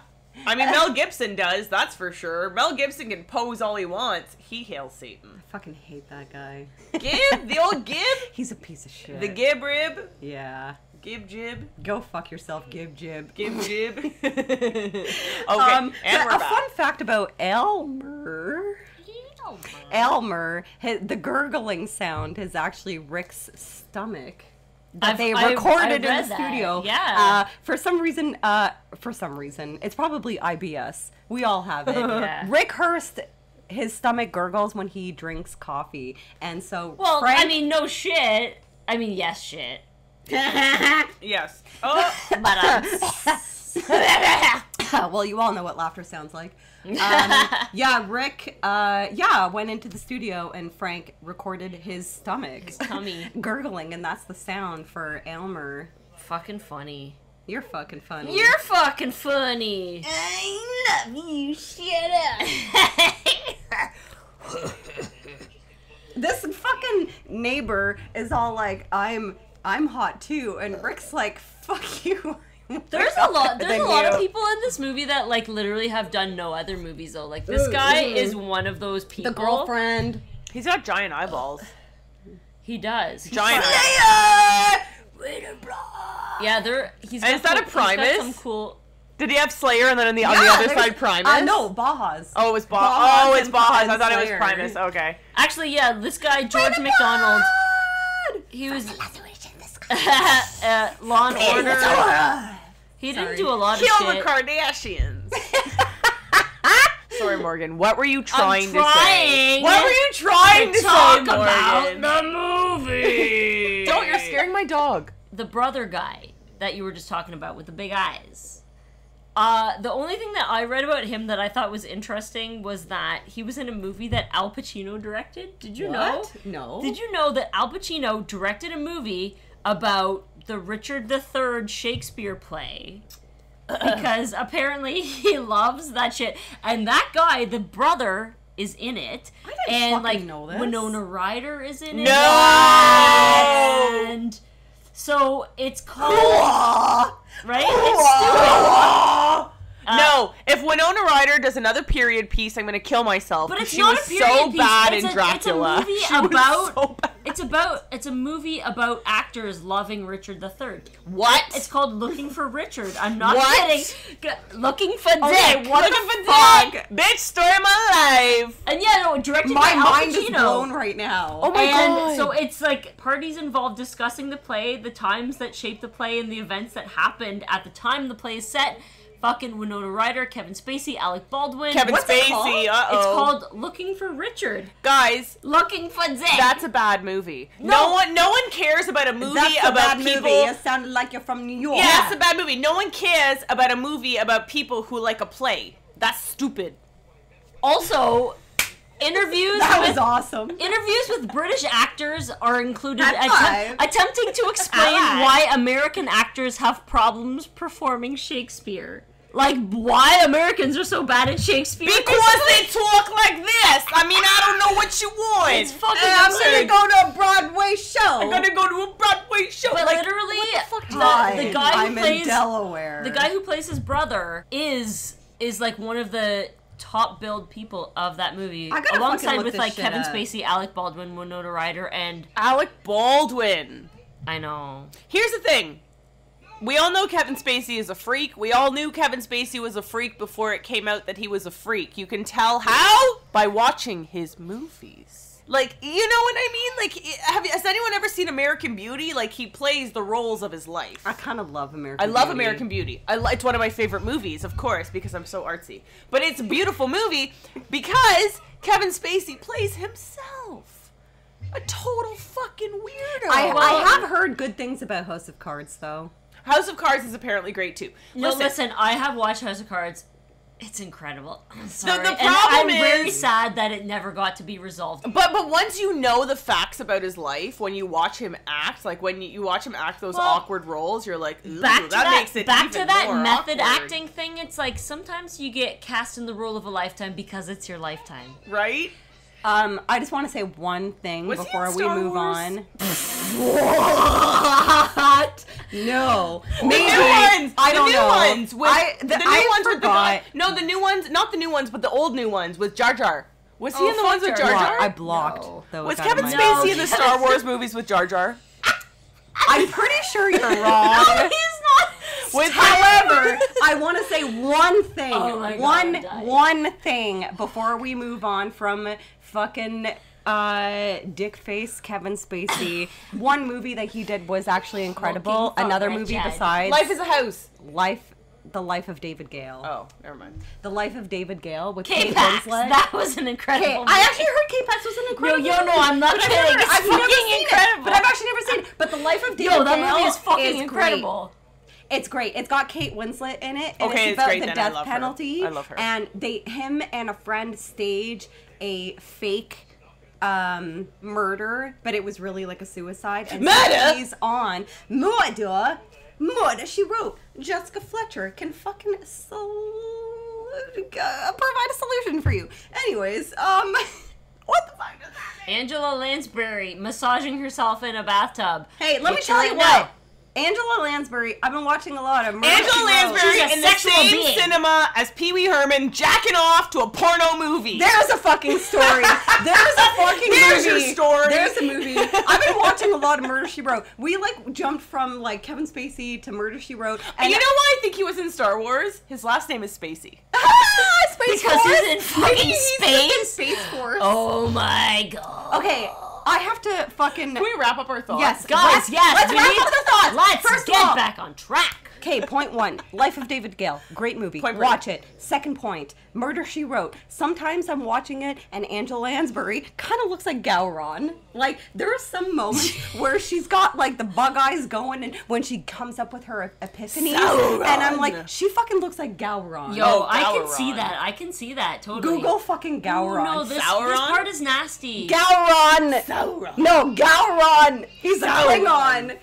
I mean, Mel Gibson does, that's for sure. Mel Gibson can pose all he wants. He hails Satan. I fucking hate that guy. Gib, the old Gib, He's a piece of shit. the Gib rib, Yeah. Gib jib, Go fuck yourself, Gib Jib. Gib jib. Okay, And and we're a back. fun fact about Elmer. Elmer, the gurgling sound is actually Rick's stomach that they I've recorded in the read that. studio. Yeah. For some reason, it's probably IBS. We all have it. Yeah. Rick Hurst, his stomach gurgles when he drinks coffee, and so Well, Frank, I mean, no shit. I mean, yes, shit. Yes. Oh, But well, you all know what laughter sounds like. Yeah, Rick, went into the studio and Frank recorded his stomach tummy. gurgling, and that's the sound for Elmer. Fucking funny. You're fucking funny. You're fucking funny. I love you. Shut up. This fucking neighbor is all like, I'm hot too, and Rick's like, fuck you. There's a lot of you. people in this movie that like literally have done no other movies though. Like this guy is one of those people. The girlfriend. he's got giant eyeballs. He does. Giant Yeah, he's And is that a he's got Primus? some cool. Did he have Slayer and then on the other there's- side Primus? No, Bajas. Oh, it was Bajas Oh, it's and- Bajas. and I thought it was Slayer. Primus. Okay. Actually, yeah, this guy George McDonald. He was Law and Order. He didn't do a lot of Kill the shit. Kardashians. Sorry, Morgan. What were you trying to say? trying What were you trying to Talk say, about Morgan? the movie. Don't, you're scaring my dog. The brother guy that you were just talking about with the big eyes. The only thing that I read about him that I thought was interesting was that he was in a movie that Al Pacino directed. Did you know? What? No. Did you know that Al Pacino directed a movie about the Richard III Shakespeare play? Because apparently he loves that shit. And that guy, the brother, is in it. I didn't and fucking like know this. Winona Ryder is in it. No! And so it's called right? It's stupid. No, if Winona Ryder does another period piece, I'm gonna kill myself. But it's she not was a period so piece. bad It's in a- Dracula. It's a movie She was about. so bad. It's a movie about actors loving Richard III. What? It's called Looking for Richard. I'm not What? kidding. Looking for Okay, Dick. what Looking the for fuck? Dick. Bitch, story of my life. And yeah, no, directed My by Al mind is Pacino. blown right now. Oh my And God. so it's like parties involved discussing the play, the times that shaped the play, and the events that happened at the time the play is set. Fucking Winona Ryder, Kevin Spacey, Alec Baldwin. Kevin What's it Spacey, called? uh-oh. It's called Looking for Richard. Guys, Looking for Dick. that's a bad movie. No one cares about a movie That's a about bad people. movie. It sounded like you're from New York. Yeah, that's a bad movie. No one cares about a movie about people who like a play. That's stupid. Also, interviews That with was awesome. interviews with British actors are included, High five. attempting to explain Alright. why American actors have problems performing Shakespeare. Like, why Americans are so bad at Shakespeare. Because they talk like this. I mean, I don't know what you want. It's fucking I'm absurd. gonna go to a Broadway show. I'm gonna go to a Broadway show. But Like, literally, Hi, the guy who I'm in plays Delaware. the guy who plays his brother is like one of the top billed people of that movie, I gotta fucking alongside look with this like shit Kevin up. Spacey, Alec Baldwin, Winona Ryder, and Alec Baldwin. I know. Here's the thing. We all know Kevin Spacey is a freak. We all knew Kevin Spacey was a freak before it came out that he was a freak. You can tell how? By watching his movies. Like, you know what I mean? Like, has anyone ever seen American Beauty? Like, he plays the roles of his life. I kind of love American I Beauty. love American Beauty. It's one of my favorite movies, of course, because I'm so artsy. But it's a beautiful movie because Kevin Spacey plays himself. A total fucking weirdo. I have heard good things about House of Cards, though. House of Cards is apparently great, too. Listen, I have watched House of Cards. It's incredible. I'm sorry. The and I'm very sad that it never got to be resolved. But once you know the facts about his life, when you watch him act, like when you watch him act those awkward roles, you're like, ooh, that makes it back even to that more method awkward. acting thing. It's like sometimes you get cast in the role of a lifetime because it's your lifetime. Right? I just want to say one thing before we move on. What? No. Maybe. The new ones. I don't know. Ones with, the new ones with the guy. forgot. No, the new ones. Not the new ones, but the old new ones with Jar Jar. Was he in the fuck ones with Jar Jar Jar. Jar? I blocked those. Was out Kevin of my Spacey mind. in the Star Wars movies with Jar Jar? I'm pretty sure you're wrong. No, he's not. However, I want to say one thing. Oh my God, I'm dying. One thing before we move on from fucking dick face Kevin Spacey. One movie that he did was actually incredible. Smoking Another fun, movie Red besides Life is a House. The Life of David Gale. Oh, never mind. The Life of David Gale with Kate K-Pax. Winslet. That was an incredible movie. I actually heard K-Pax was an incredible Yo, no, I'm not but kidding. I've It's never fucking seen incredible. it. But I've actually never seen it. But The Life of David Yo, that Gale movie is fucking great. incredible. It's great. It's got Kate Winslet in it, and Okay, it's it's about great the then. I death love her. penalty. I love her. And him and a friend stage a fake murder, but it was really like a suicide. And Murder? So he's on Murder, She Wrote. Jessica Fletcher can fucking provide a solution for you. Anyways, what the fuck does that mean? Angela Lansbury massaging herself in a bathtub. Hey, let me Get tell your you right what. now. Angela Lansbury, I've been watching a lot of Murder, Angela She Wrote. Lansbury She's a in the sexual same being. cinema as Pee Wee Herman jacking off to a porno movie. There's a fucking story. There's a fucking There's movie. your story. There's a movie. I've been watching a lot of Murder, She Wrote. We like jumped from like Kevin Spacey to Murder, She Wrote. And you know why I think he was in Star Wars? His last name is Spacey. Space Because Force? he's in fucking Maybe he's space? in Space Force. Oh my god. Okay, I have to fucking... Can we wrap up our thoughts? Yes, Guys, yes. Let's we wrap need- up the thoughts. Let's First of get all, back on track. Okay, point one. Life of David Gale. Great movie. Point Watch it. Second point. Murder, She Wrote. Sometimes I'm watching it and Angela Lansbury kind of looks like Gowron. Like, there are some moments where she's got, like, the bug eyes going and when she comes up with her epiphany. Sauron. And I'm like, she fucking looks like Gowron. Yo, Oh, I can Gowron. see that. I can see that totally. Google fucking Gowron. Ooh, no, this Sauron? part is nasty. Gowron! Sauron. No, Gowron! He's a Sauron. Klingon.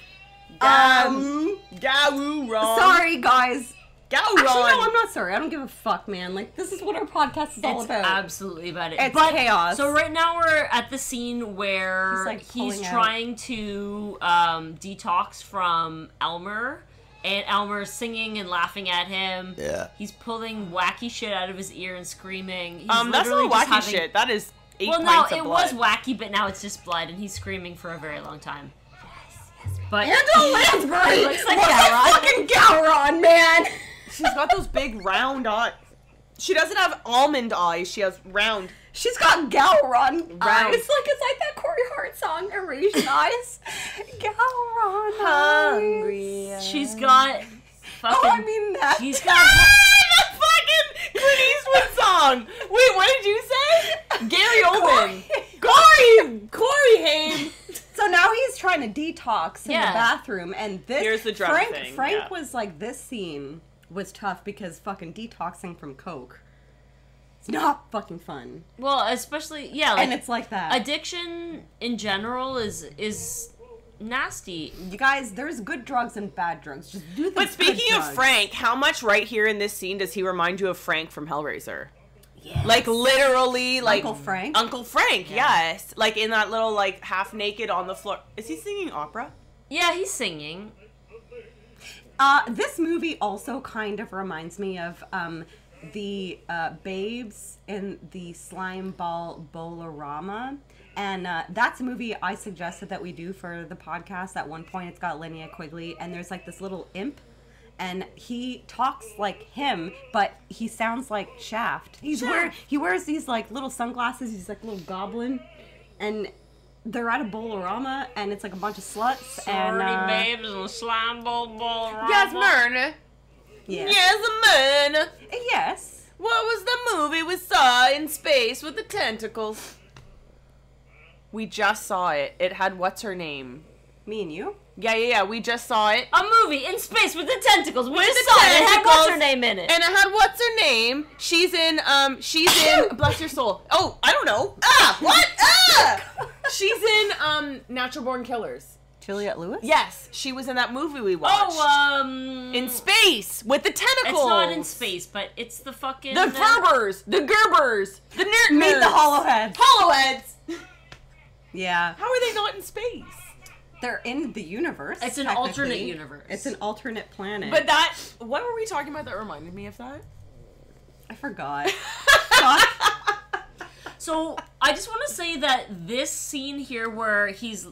Gowron. Sorry, guys. Gowron. Actually, no, I'm not sorry. I don't give a fuck, man. Like, this is what our podcast is all It's about. absolutely about it. It's but, chaos. So right now we're at the scene where He's, like, he's pulling out. trying to detox from Elmer. And Elmer's singing and laughing at him. Yeah. He's pulling wacky shit out of his ear and screaming. He's That's literally not wacky just having... shit. That is 8 Well, no, pints of it blood. was wacky, but now it's just blood, and he's screaming for a very long time. But Angela Lansbury looks like looks Gowron. like fucking Gowron, man. She's got those big round eyes. She doesn't have almond eyes. She has round. She's got Gowron Round. eyes. It's like that Corey Hart song, Eurasian Eyes. Gowron eyes. she's got fucking... Oh, I mean that. She's got... That fucking Clint Eastwood song. Wait, what did you say? Gary Oldman. Corey Haim. So now he's trying to detox in Yeah. the bathroom, and this Here's the drug Frank thing, Frank yeah. was like, this scene was tough because fucking detoxing from coke. It's not fucking fun, Well, especially... Yeah, like... and it's like that. Addiction in general is nasty. You guys, there's good drugs and bad drugs. Just do the But good speaking of drugs. Frank, how much right here in this scene does he remind you of Frank from Hellraiser? Yes. Like literally, like Uncle Frank? Uncle Frank, yes. Like in that little like half naked on the floor. Is he singing opera? Yeah, he's singing. This movie also kind of reminds me of the babes in the Slime Ball Bolorama. And that's a movie I suggested that we do for the podcast. At one point, it's got Linnea Quigley, and there's like this little imp, and he talks like him, but he sounds like Shaft. He wears these like little sunglasses. He's like a little goblin. and they're at a Bolorama, and it's like a bunch of sluts. Sorority and babes and slime ball. Yes, man. Yes. Yes, man. Yes. What was the movie we saw in space with the tentacles? We just saw it. It had what's her name? Me and you. Yeah. We just saw it. A movie in space with the tentacles. We With just the saw it. It had tentacles. what's her name in it. And it had what's her name? She's in bless your soul. Oh, I don't know. What? She's in Natural Born Killers. Juliette Lewis? Yes, she was in that movie we watched. In space with the tentacles. It's not in space, but it's the fucking The Gerbers, the nerds. Meet the Hollowheads. Hollowheads. Yeah. How are they not in space? They're in the universe. It's an technically. alternate universe. It's an alternate planet. But what were we talking about that reminded me of that? I forgot. So I just want to say that this scene here where he's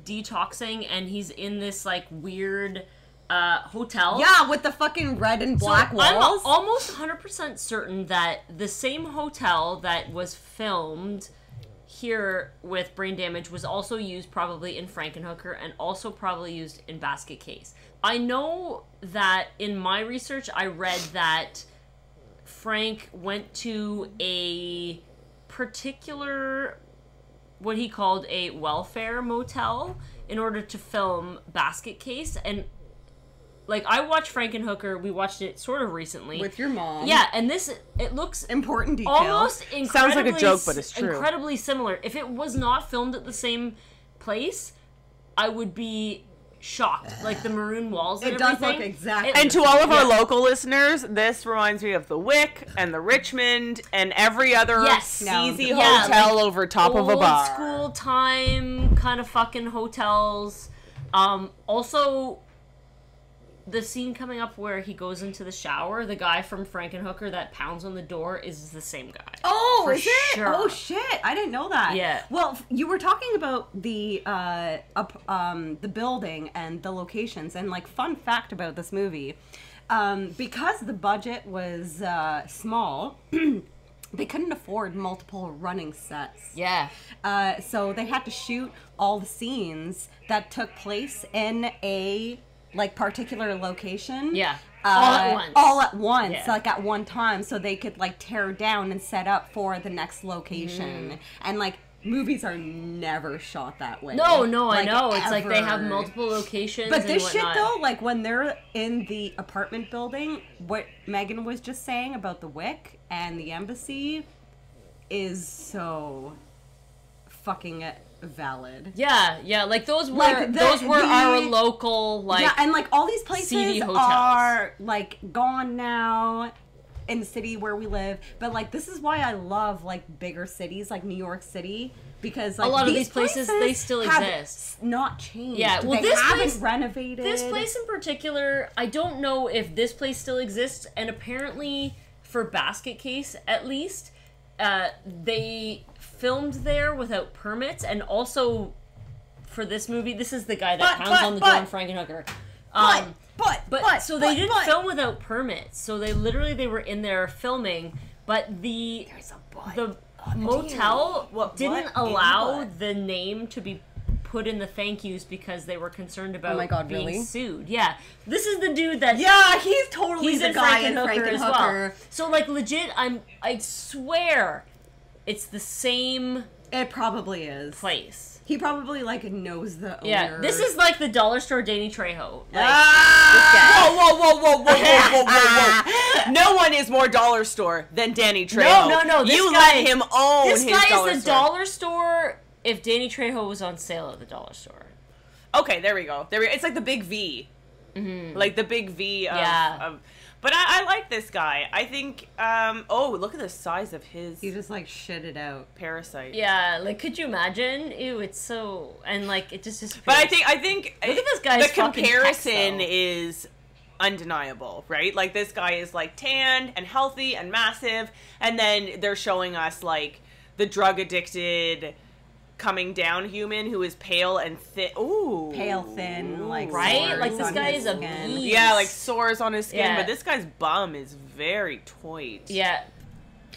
detoxing and he's in this like weird hotel. Yeah, with the fucking red and black so walls. I'm almost 100% certain that the same hotel that was filmed here with Brain Damage was also used probably in Frankenhooker and also probably used in Basket Case. I know that in my research I read that Frank went to a particular, what he called a welfare motel in order to film Basket Case. And like, I watched Frankenhooker, we watched it sort of recently With your mom. Yeah, and it looks Important detail. almost incredibly Sounds like a joke, but it's true. Incredibly similar. If it was not filmed at the same place, I would be shocked. Like the maroon walls and It does everything. look exactly And to all of our Yeah. local listeners, this reminds me of the Wick and the Richmond and every other Yes. sleazy Yeah, hotel like over top of a old bar. school time kind of fucking hotels. Also, the scene coming up where he goes into the shower, the guy from Frankenhooker that pounds on the door is the same guy. Oh, For is it? sure. Oh shit! I didn't know that. Yeah. Well, you were talking about the building and the locations, and like fun fact about this movie, because the budget was small. They couldn't afford multiple running sets. Yeah. So they had to shoot all the scenes that took place in a like particular location. Yeah. All at once. All at once, Yeah. like at one time, so they could like tear down and set up for the next location. And like movies are never shot that way. No, I Like, know. It's like they have ever. multiple locations. But and this shit whatnot. though, like when they're in the apartment building, what Megan was just saying about the Wick and the embassy is so fucking valid. Yeah, like those were Like, our local like yeah, and like all these seedy places hotels. are like gone now in the city where we live. But like this is why I love like bigger cities like New York City, because like A lot of these places, they still have exist. not changed. Yeah, well, they this haven't place- renovated. This place in particular, I don't know if this place still exists, and apparently for Basket Case at least, they filmed there without permits, and also for this movie, this is the guy that pounds on the door in Frankenhooker. So they didn't film without permits. So they were in there filming, but the motel didn't allow the name to be put in the thank yous because they were concerned about being really? sued. Yeah, this is the dude that he's totally he's the in guy in Frankenhooker as well. Frankenhooker. So like legit, I swear, it's the same It probably is. place. He probably like knows the owner. Yeah, this is like the dollar store Danny Trejo. Like, Whoa. No one is more dollar store than Danny Trejo. No. This You guy, let him own This his guy dollar is the store. dollar store if Danny Trejo was on sale at the dollar store. Okay, there we go. It's like the big V. Mm-hmm. Like the big V of but I like this guy. I think, look at the size of his You just like shit it out. parasite. Yeah, like could you imagine? Ew, it's so, and like it just But I think look at this guy's the comparison fucking pecs, though. is undeniable, right? Like this guy is like tanned and healthy and massive, and then they're showing us like the drug addicted coming down human who is pale and thin. Ooh. Pale, thin, like Right? sores Like, this on guy his is a skin. beast. Yeah, like sores on his skin, Yeah. but this guy's bum is very toit. Yeah.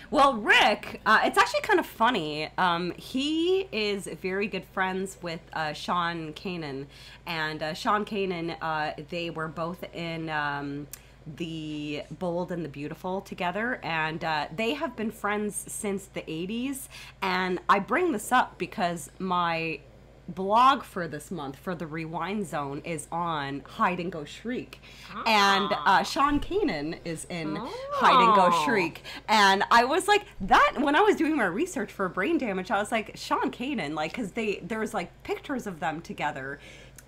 Well, Rick, it's actually kind of funny. He is very good friends with Sean Kanan. And Sean Kanan, they were both in The Bold and the Beautiful together. And they have been friends since the 80s. And I bring this up because my blog for this month for the Rewind Zone is on Hide and Go Shriek, and Sean Kanan is in Hide and Go Shriek, and I was like, that when I was doing my research for Brain Damage, I was like, Sean Kanan, like, because there's like pictures of them together.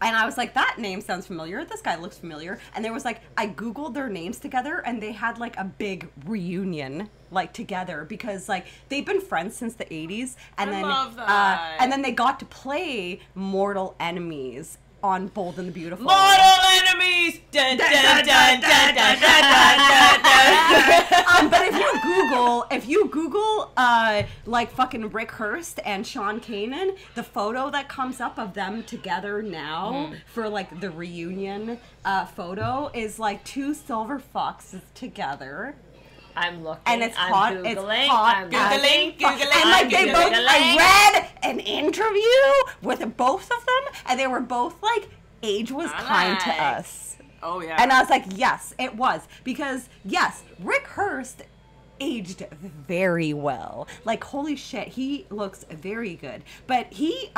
And I was like, that name sounds familiar. This guy looks familiar. And there was like, I Googled their names together and they had like a big reunion like together because like they've been friends since the 80s. And I love that. And then they got to play Mortal Enemies on Bold and the Beautiful. Mortal Enemies! Dun, dun, dun, dun, dun, dun, dun, dun. But if you Google like fucking Rick Hurst and Sean Kanan, the photo that comes up of them together now for like the reunion photo is like two silver foxes together. I'm looking. And it's I'm hot. Googling, It's hot. I'm Googling. And like they both, I read an interview with both of them, and they were both like, age was kind to us. Oh yeah. And I was like, yes, it was. Because yes, Rick Hurst aged very well. Like, holy shit, he looks very good. But he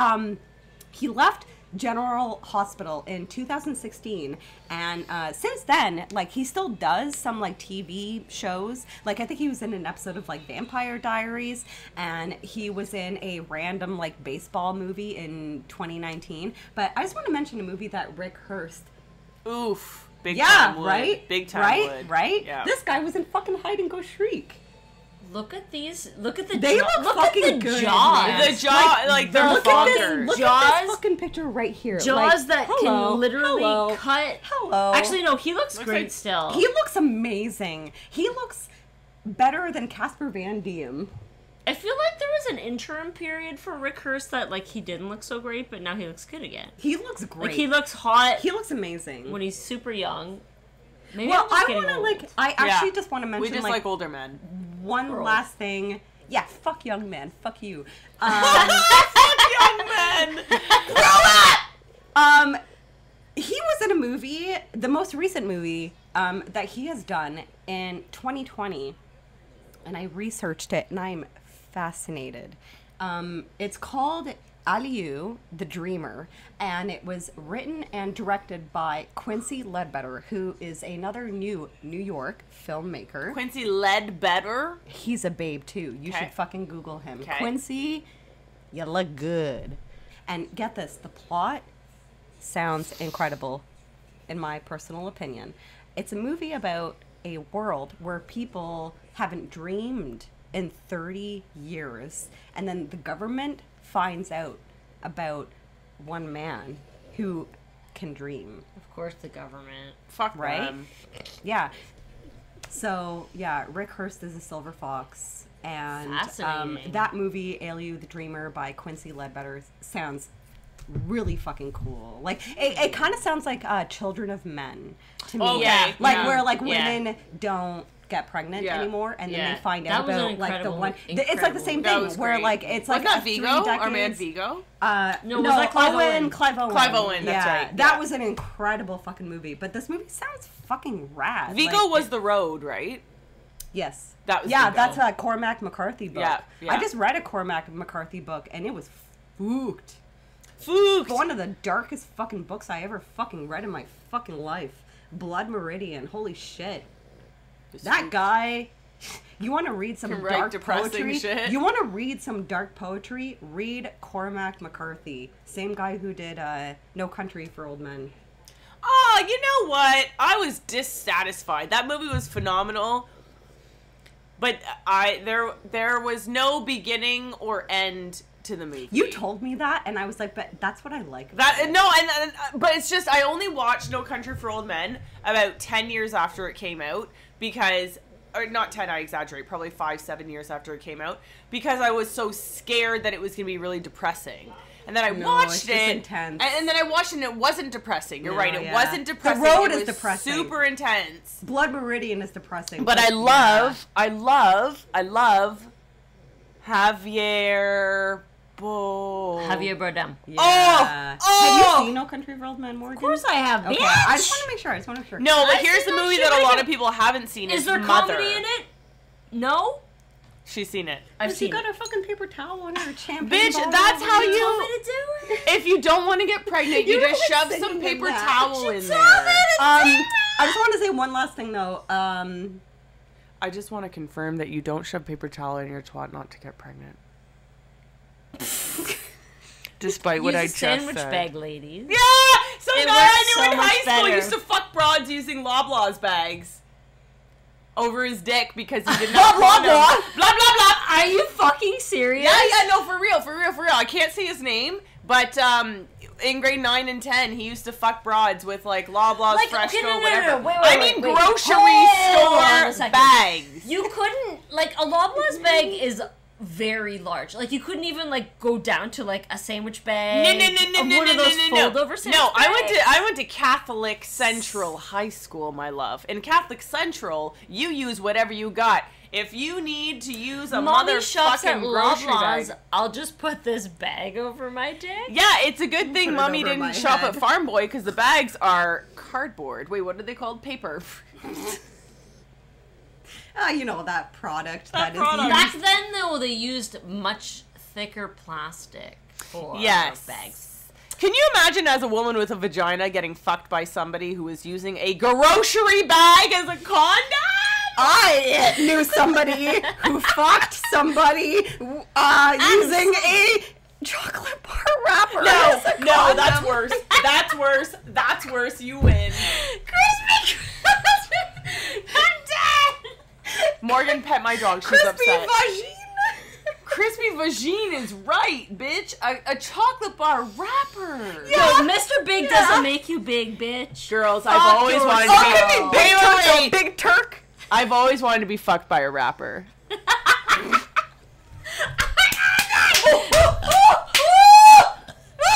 left General Hospital in 2016, and since then, like, he still does some like TV shows. Like, I think he was in an episode of like Vampire Diaries, and he was in a random like baseball movie in 2019. But I just want to mention a movie that Rick Hurst, oof, big time wood. Right, big time right, wood. right. Yeah. This guy was in fucking Hide and Go Shriek. Look at these. Look at the They jaw. look Look fucking at the good, jaws. man. The jaw, like they're Look at this, bonkers. look at Jaws- this fucking picture right here. Jaws Like, that hello, can literally hello, cut. Hello. Actually, no. He looks great like- still. He looks amazing. He looks better than Casper Van Diem. I feel like there was an interim period for Rick Hurst that like he didn't look so great, but now he looks good again. He looks great. Like he looks hot He looks amazing. when he's super young. Maybe Well, I'm just I getting want to old. like. I actually just want to mention We just like older men. one Girls. last thing. Yeah, fuck young man. Fuck you. Young men. He was in a movie, the most recent movie that he has done in 2020, and I researched it, and I'm fascinated. It's called Aliu, the Dreamer, and it was written and directed by Quincy Ledbetter, who is another New York filmmaker. Quincy Ledbetter. He's a babe too. You Okay. should fucking Google him. Okay. Quincy, you look good. And get this, the plot sounds incredible, in my personal opinion. It's a movie about a world where people haven't dreamed in 30 years, and then the government finds out about one man who can dream. Of course, the government. Fuck Right? them. Yeah. So, yeah, Rick Hurst is a silver fox. And Fascinating. that movie, Aliu the Dreamer by Quincy Ledbetter, sounds really fucking cool. Like, it kind of sounds like Children of Men to me. Okay, Yeah, Like, yeah, where, like, yeah. women don't get pregnant Yeah. anymore, and then Yeah. they find That out was an about, like, the incredible- one... It's like the same That thing, was where, great. like, it's like Wasn't that a Vigo? 3 Our man decades... Vigo? No, was that Clive Owen? Clive Owen. Clive Owen, that's Yeah, right, That yeah. was an incredible fucking movie. But this movie sounds fucking rad. Vigo Like, was The Road, right? Yes. That was yeah, Vigo. that's a Cormac McCarthy book. Yeah, yeah. I just read a Cormac McCarthy book, and it was spooked. Fucked. One of the darkest fucking books I ever fucking read in my fucking life. Blood Meridian. Holy shit. That guy... You want to read some Can write dark depressing poetry? shit. You want to read some dark poetry? Read Cormac McCarthy. Same guy who did No Country for Old Men. Oh, you know what? I was dissatisfied. That movie was phenomenal, but there was no beginning or end to the movie. You told me that, and I was like, but that's what I like. That no, but it's just I only watched No Country for Old Men about 10 years after it came out because, or not 10, I exaggerate, probably 5-7 years after it came out because I was so scared that it was gonna be really depressing. And then I No, watched it's it, just intense. and then I watched it, and it wasn't depressing. You're No, right, it yeah. wasn't The depressing. Road it is was depressing. super intense. Blood Meridian is depressing. But I love Javier Javier Bardem. Yeah. Oh! Have you seen No Country for Old Men, Morgan? Of course I have. Okay, Bitch! I just want to make sure. No, but I've here's seen the that movie shit. that a I lot can- of people haven't seen. Is there Mother. comedy in it? No? She's seen it. I've She seen got it. a fucking paper towel on her champagne Bitch, bottle. that's how You told you... me to do it. If you don't want to get pregnant, you You just were shove singing some in paper that. towel She in told there. me to I just want to say one last thing though. I just want to confirm that you don't shove paper towel in your twat not to get pregnant. Despite what Use I a just sandwich said. bag, ladies. Yeah! Some It guy works I knew so in much high school better. used to fuck broads using Loblaws bags over his dick because he didn't have condoms. Blah, blah, blah. Are you fucking serious? Yeah, no, for real. I can't say his name, but in grade 9 and 10, he used to fuck broads with like Loblaws, Like, Fresh okay, Go, no, no, whatever. no, wait, I wait, mean wait. grocery Hold on a store second. bags. You couldn't, like, a Loblaws bag is very large. Like, you couldn't even, like, go down to, like, a sandwich bag. One of those fold-over sandwich No, bags. I went to Catholic Central High School, my love. In Catholic Central, you use whatever you got. If you need to use a Mommy shops at motherfucking grocery Loblaws. bag. I'll just put this bag over my dick. Yeah, it's a good thing Put it Mommy over my didn't shop head. at Farm Boy because the bags are cardboard. Wait, what are they called? Paper. you know that product That that is product. used. Back then, though, they used much thicker plastic for Yes. bags. Can you imagine as a woman with a vagina getting fucked by somebody who is using a grocery bag as a condom? I knew somebody who fucked somebody using a chocolate bar wrapper. as a No, condom. that's worse. That's worse. You win. Crispy I'm dead! Morgan, pet my dog. She's Crispy upset. vagine. Crispy vagine is right, bitch. A chocolate bar wrapper. Yo, Mr. Big doesn't make you big, bitch. Girls, I've Fuck always wanted yourself. to be. Okay, big turk, Wait. big Turk. I've always wanted to be fucked by a rapper.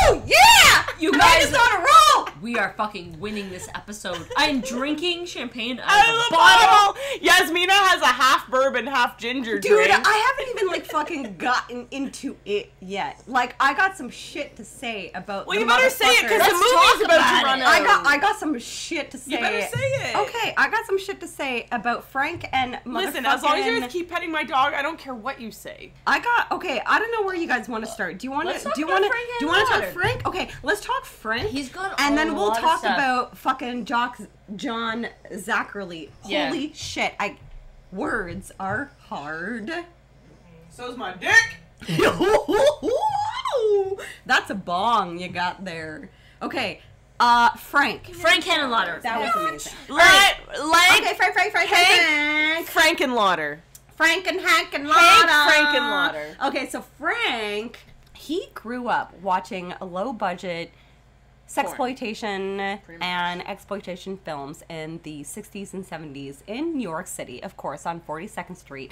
Oh yeah! You Meg guys- is on a roll. We are fucking winning this episode. I'm drinking champagne out Out of of a the bottle. bottle. Yasmina has a half bourbon, half ginger Dude, drink. I haven't even like fucking gotten into it yet. Like I got some shit to say about. Well, the you better say it because motherfuckers. the Let's movie's talk about about to run it. out. I got some shit to say. You better say it. Okay, I got some shit to say about Frank and Listen, as long as you motherfucking- guys keep petting my dog, I don't care what you say. I don't know where you guys want to start. Do you want Let's to? talk Do you about want to? Frank Do you want to talk Henlotter. Frank? Okay, let's talk Frank. He's got and a then we'll lot of talk stuff. about fucking John Zachary. Yeah. Holy shit! Words are hard. So's my dick. That's a bong you got there. Okay, Frank. Frank Henlotter. That was amazing. Like Frank. Frankenlauder. Frank and Hank and Hank Lotta. Frankenlauder. Okay, so Frank, he grew up watching low budget sexploitation and exploitation films in the 60s and 70s in New York City, of course, on 42nd Street.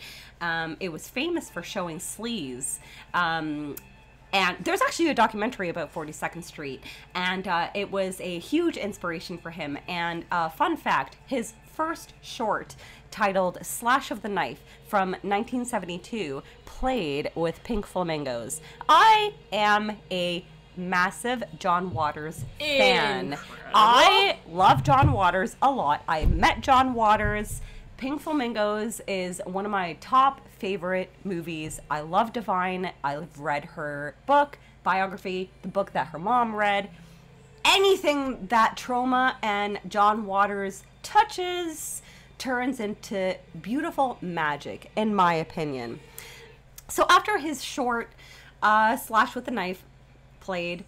It was famous for showing sleaze. And there's actually a documentary about 42nd Street, and it was a huge inspiration for him. And fun fact, his first short, titled Slash of the Knife from 1972, played with Pink Flamingos. I am a massive John Waters fan. Incredible. I love John Waters a lot. I met John Waters. Pink Flamingos is one of my top favorite movies. I love Divine. I've read her book, biography, the book that her mom read. Anything that Trauma and John Waters touches turns into beautiful magic, in my opinion. So after his short Slash with the Knife played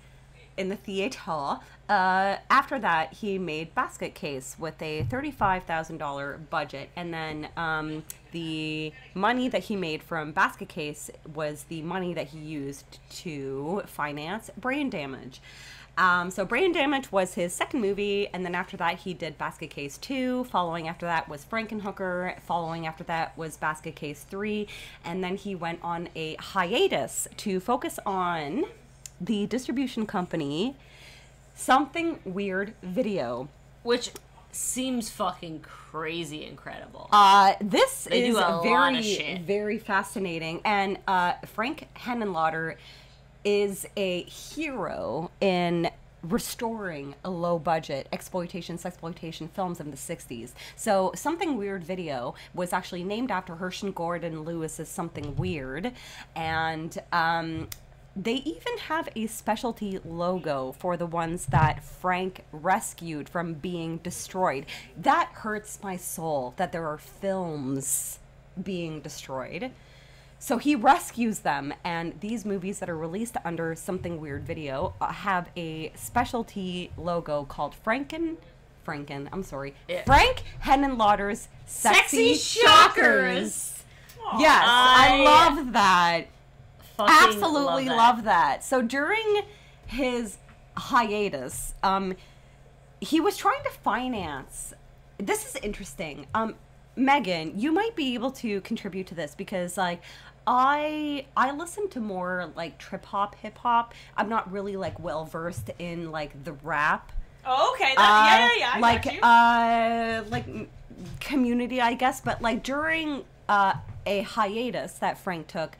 in the theater, after that he made Basket Case with a $35,000 budget, and then the money that he made from Basket Case was the money that he used to finance Brain Damage. So Brain Damage was his second movie, and then after that he did Basket Case 2, following after that was Frankenhooker, following after that was Basket Case 3, and then he went on a hiatus to focus on the distribution company Something Weird Video. Which seems fucking crazy incredible. This They is do a lot of very, shit. very fascinating. And Frank Henenlotter is a hero in restoring low-budget sexploitation films in the 60s. So Something Weird Video was actually named after Herschel Gordon Lewis's Something Weird. And they even have a specialty logo for the ones that Frank rescued from being destroyed. That hurts my soul that there are films being destroyed. So he rescues them, and these movies that are released under Something Weird Video have a specialty logo called Frank Henenlotter's Sexy Shockers. Yes, I love that. Absolutely love that. So during his hiatus, he was trying to finance. This is interesting. Megan, you might be able to contribute to this because, like, I listen to more like trip hop, hip hop. I'm not really like well versed in like the rap. Oh, okay. Yeah. I like got you. like Community, I guess. But like during a hiatus that Frank took,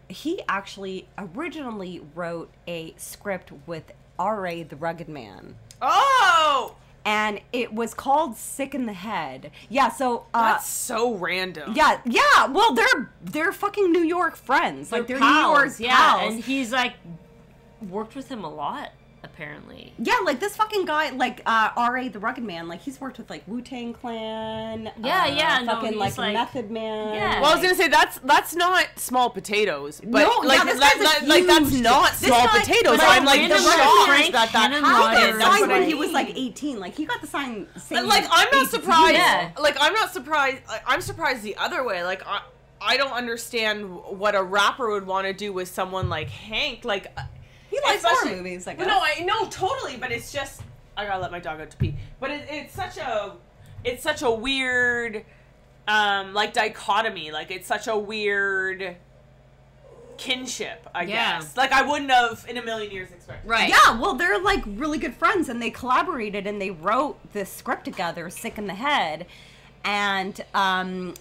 he actually originally wrote a script with R.A. the Rugged Man. Oh! And it was called Sick in the Head. Yeah, so that's so random. Yeah. Well, they're fucking New York friends. Like they're pals, New York yeah, pals. and he's like worked with him a lot, apparently. Yeah, like this fucking guy, like R.A. the Rugged Man, like he's worked with like Wu-Tang Clan. Fucking like Method Man. Yeah. Well, I was gonna say that's not small potatoes, but No, like yeah, this guy's that's huge. not This small guy- potatoes. but I'm like randomly shocked Frank that He Henenlotter- got happened. That's signed what when I he was mean. like 18. Like he got the sign. Same Like I'm not age as surprised. you. Yeah. Like I'm not surprised. I'm surprised the other way. Like I don't understand what a rapper would want to do with someone like Hank. Like He likes especially- horror movies. I Well, guess. no, I know totally, but it's just I gotta let my dog out to pee. But it's such a weird like dichotomy. Like it's such a weird kinship, I guess. Like I wouldn't have in a million years expected. Right. Yeah, well, they're like really good friends, and they collaborated and they wrote this script together, Sick in the Head, and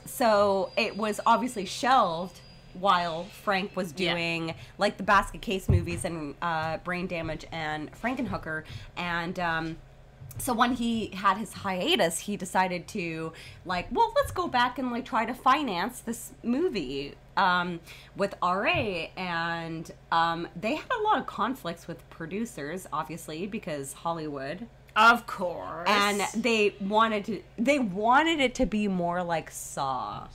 so it was obviously shelved while Frank was doing like the Basket Case movies and Brain Damage and Frankenhooker, and so when he had his hiatus, he decided to like, well, let's go back and like try to finance this movie with RA, and they had a lot of conflicts with producers, obviously, because Hollywood. Of course. And they wanted it to be more like Saw.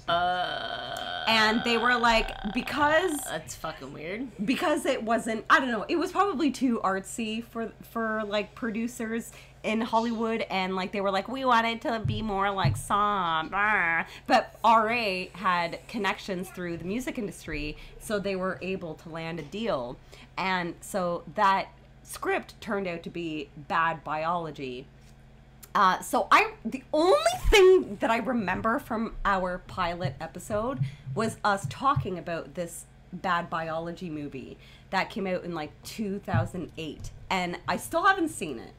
And they were like, because that's fucking weird. Because it wasn't, I don't know, it was probably too artsy for like producers in Hollywood, and like they were like, we want it to be more like Saw, blah. But RA had connections through the music industry, so they were able to land a deal. And so that script turned out to be Bad Biology. The only thing that I remember from our pilot episode was us talking about this Bad Biology movie that came out in like 2008, and I still haven't seen it.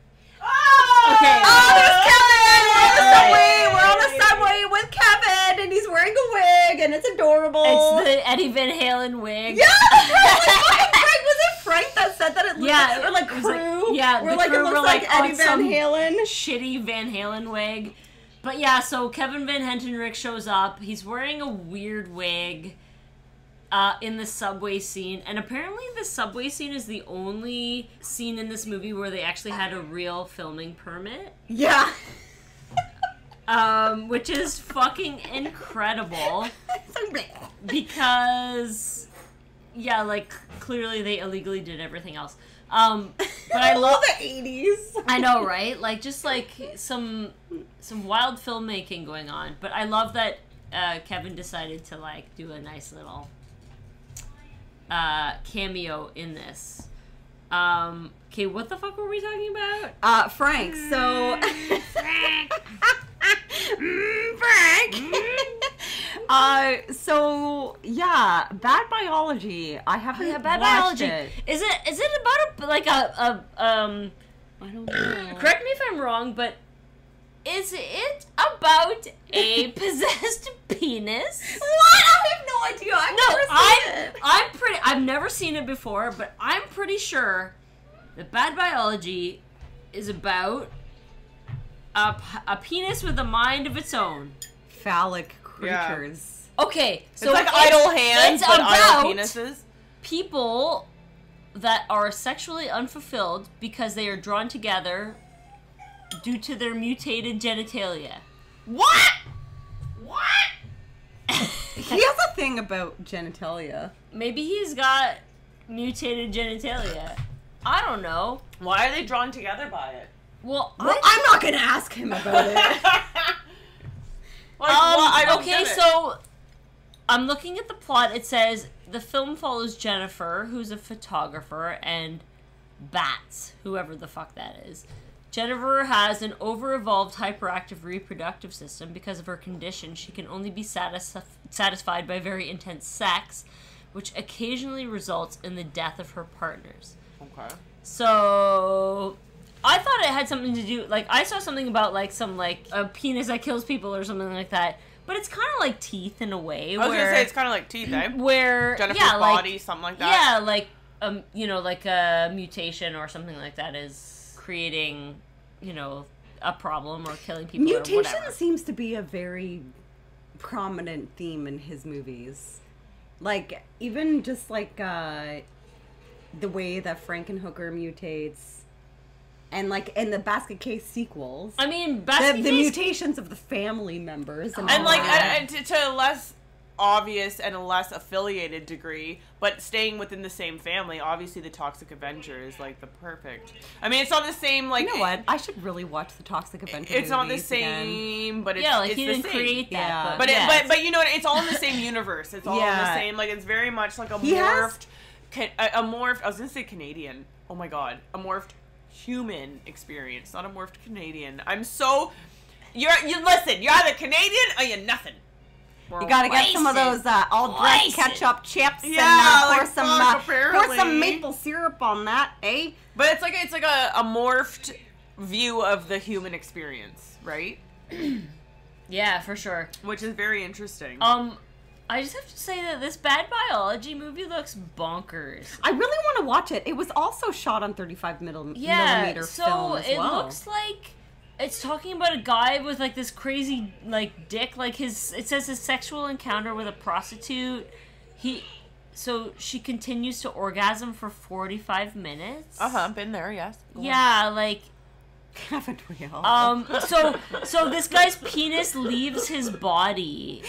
Oh! Okay. Oh, there's Kevin! We're on the subway with Kevin, and he's wearing a wig, and it's adorable. It's the Eddie Van Halen wig. Yeah, that's right. Frank, was it Frank that said that? It looked like, or like it was like- Crew? yeah, where the like Crew it looks were, like like, on Eddie Van some Halen. Shitty Van Halen wig. But yeah, so Kevin Van Hentenryck shows up. He's wearing a weird wig in the subway scene. And apparently the subway scene is the only scene in this movie where they actually had a real filming permit. Yeah. Which is fucking incredible. Because, yeah, like, clearly they illegally did everything else. But I love the 80s. I know, right? Like, just like some wild filmmaking going on. But I love that Kevin decided to like do a nice little cameo in this. Okay, what the fuck were we talking about? Frank. So Frank. Frank. So yeah, Bad Biology. I haven't Bad watched Biology. it. Is it about I don't know. Correct me if I'm wrong, but is it about a possessed penis? What? I have no idea. I've never seen it before, but I'm pretty sure that Bad Biology is about a penis with a mind of its own. Phallic creatures. Yeah. Okay, so it's like idle hands, but idle penises. People that are sexually unfulfilled because they are drawn together due to their mutated genitalia. What? He has a thing about genitalia. Maybe he's got mutated genitalia. I don't know. Why are they drawn together by it? Well, I'm not gonna ask him about it. So I'm looking at the plot. It says the film follows Jennifer, who's a photographer, and Bats, whoever the fuck that is. Jennifer has an over-evolved hyperactive reproductive system. Because of her condition, she can only be satisfied by very intense sex, which occasionally results in the death of her partners. Okay. So I thought it had something to do, like, I saw something about, like, some, like, a penis that kills people or something like that. But it's kind of like teeth in a way. I was going to say, it's kind of like teeth, eh? Where, Jennifer's yeah, body, like, something like that. Yeah, like, you know, like a mutation or something like that is creating, you know, a problem or killing people or whatever. Mutation seems to be a very prominent theme in his movies. Like, even just like the way that Frankenhooker mutates, and like in the Basket Case sequels. I mean, the mutations of the family members, and like to a less obvious and a less affiliated degree, but staying within the same family. Obviously, the Toxic Avenger is like the perfect. I mean, it's not the same. Like, you know what? I should really watch the Toxic Avenger. It's not the same, again. But it's, like it's he didn't create that. Yeah. But you know what? It's all in the same universe. It's all in the same. Like, it's very much like a morphed. A morphed. I was gonna say Canadian. Oh my god, a morphed human experience, not a morphed Canadian. I'm so. You listen. You're either Canadian or you're nothing. You gotta get some of those all-dressed ketchup chips and pour some maple syrup on that, eh? But it's like a morphed view of the human experience, right? Yeah, for sure. Which is very interesting. I just have to say that this Bad Biology movie looks bonkers. I really want to watch it. It was also shot on 35 millimeter film as well. It looks like it's talking about a guy with like this crazy like dick. Like it says his sexual encounter with a prostitute. She continues to orgasm for 45 minutes. Been there, yes. Yeah, like. Haven't we all? So this guy's penis leaves his body.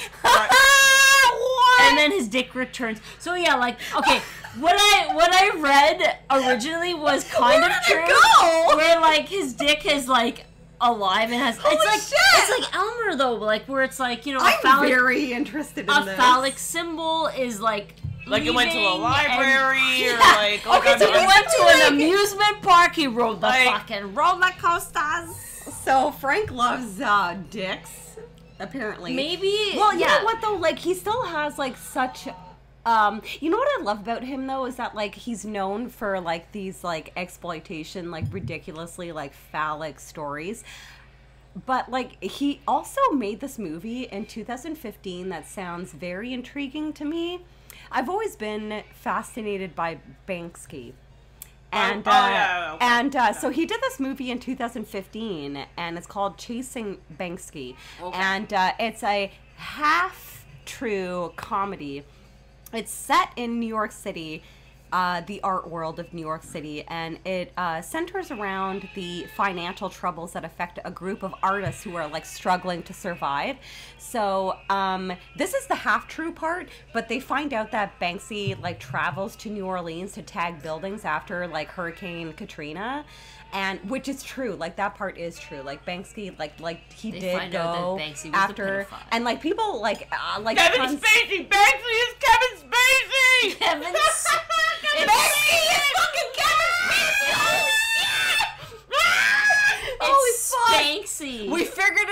And then his dick returns. So yeah, like, okay, what I read originally was kind of true. Where like his dick is like alive and has it's like Elmer though, like where it's like, you know, I'm very interested in this. A phallic symbol is like it went to a library or like okay, so he went to an amusement park, he rode the fucking roller coasters. So Frank loves dicks. Apparently. Maybe. Well, you know what though? Like he still has like such. You know what I love about him though is that like he's known for like these like exploitation, like ridiculously like phallic stories. But like he also made this movie in 2015 that sounds very intriguing to me. I've always been fascinated by Banksy. And so he did this movie in 2015, and it's called Chasing Banksy. Okay. And it's a half-true comedy. It's set in New York City, the art world of New York City, and it centers around the financial troubles that affect a group of artists who are like struggling to survive. So this is the half-true part, but they find out that Banksy like travels to New Orleans to tag buildings after like Hurricane Katrina, and which is true. Like that part is true. Like Banksy, like he did go after, and like people like Kevin Spacey. Banksy is Kevin Spacey. Kevin. Banksy is fucking Kevin Spacey. It's Banksy. We figured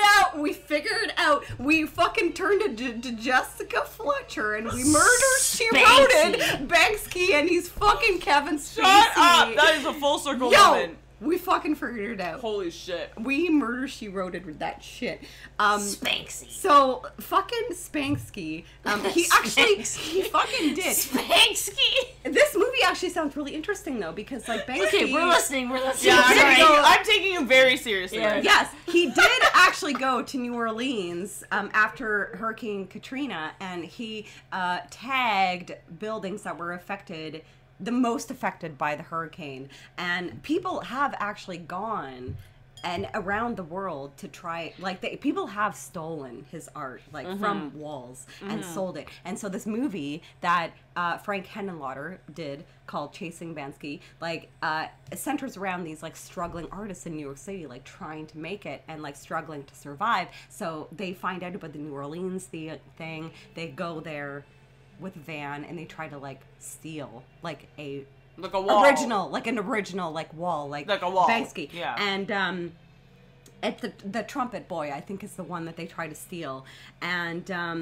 it out. We fucking fucking turned to Jessica Fletcher, and we murder she wrote it Banksy, and he's fucking Kevin Spacey. Shut up! That is a full circle moment. We fucking figured it out. Holy shit. We murder she wrote it with that shit. Spanksy. So fucking Spanksy. He fucking did. Spanksy. This movie actually sounds really interesting though, because like Banksy. Okay, we're listening. Yeah, Sorry. I'm taking you very seriously. Yeah. Right? Yes, he did actually go to New Orleans after Hurricane Katrina, and he tagged buildings that were the most affected by the hurricane. And people have actually gone and around the world to try, like, people have stolen his art, like, from walls and sold it. And so this movie that Frank Henenlotter did called Chasing Banksy, like, centers around these, like, struggling artists in New York City, like, trying to make it and, like, struggling to survive. So they find out about the New Orleans thing. They go there with a van, and they try to, like, steal, like, a wall. original like wall, like a wall. Banksy. Yeah. And it's the trumpet boy, I think, is the one that they try to steal. And I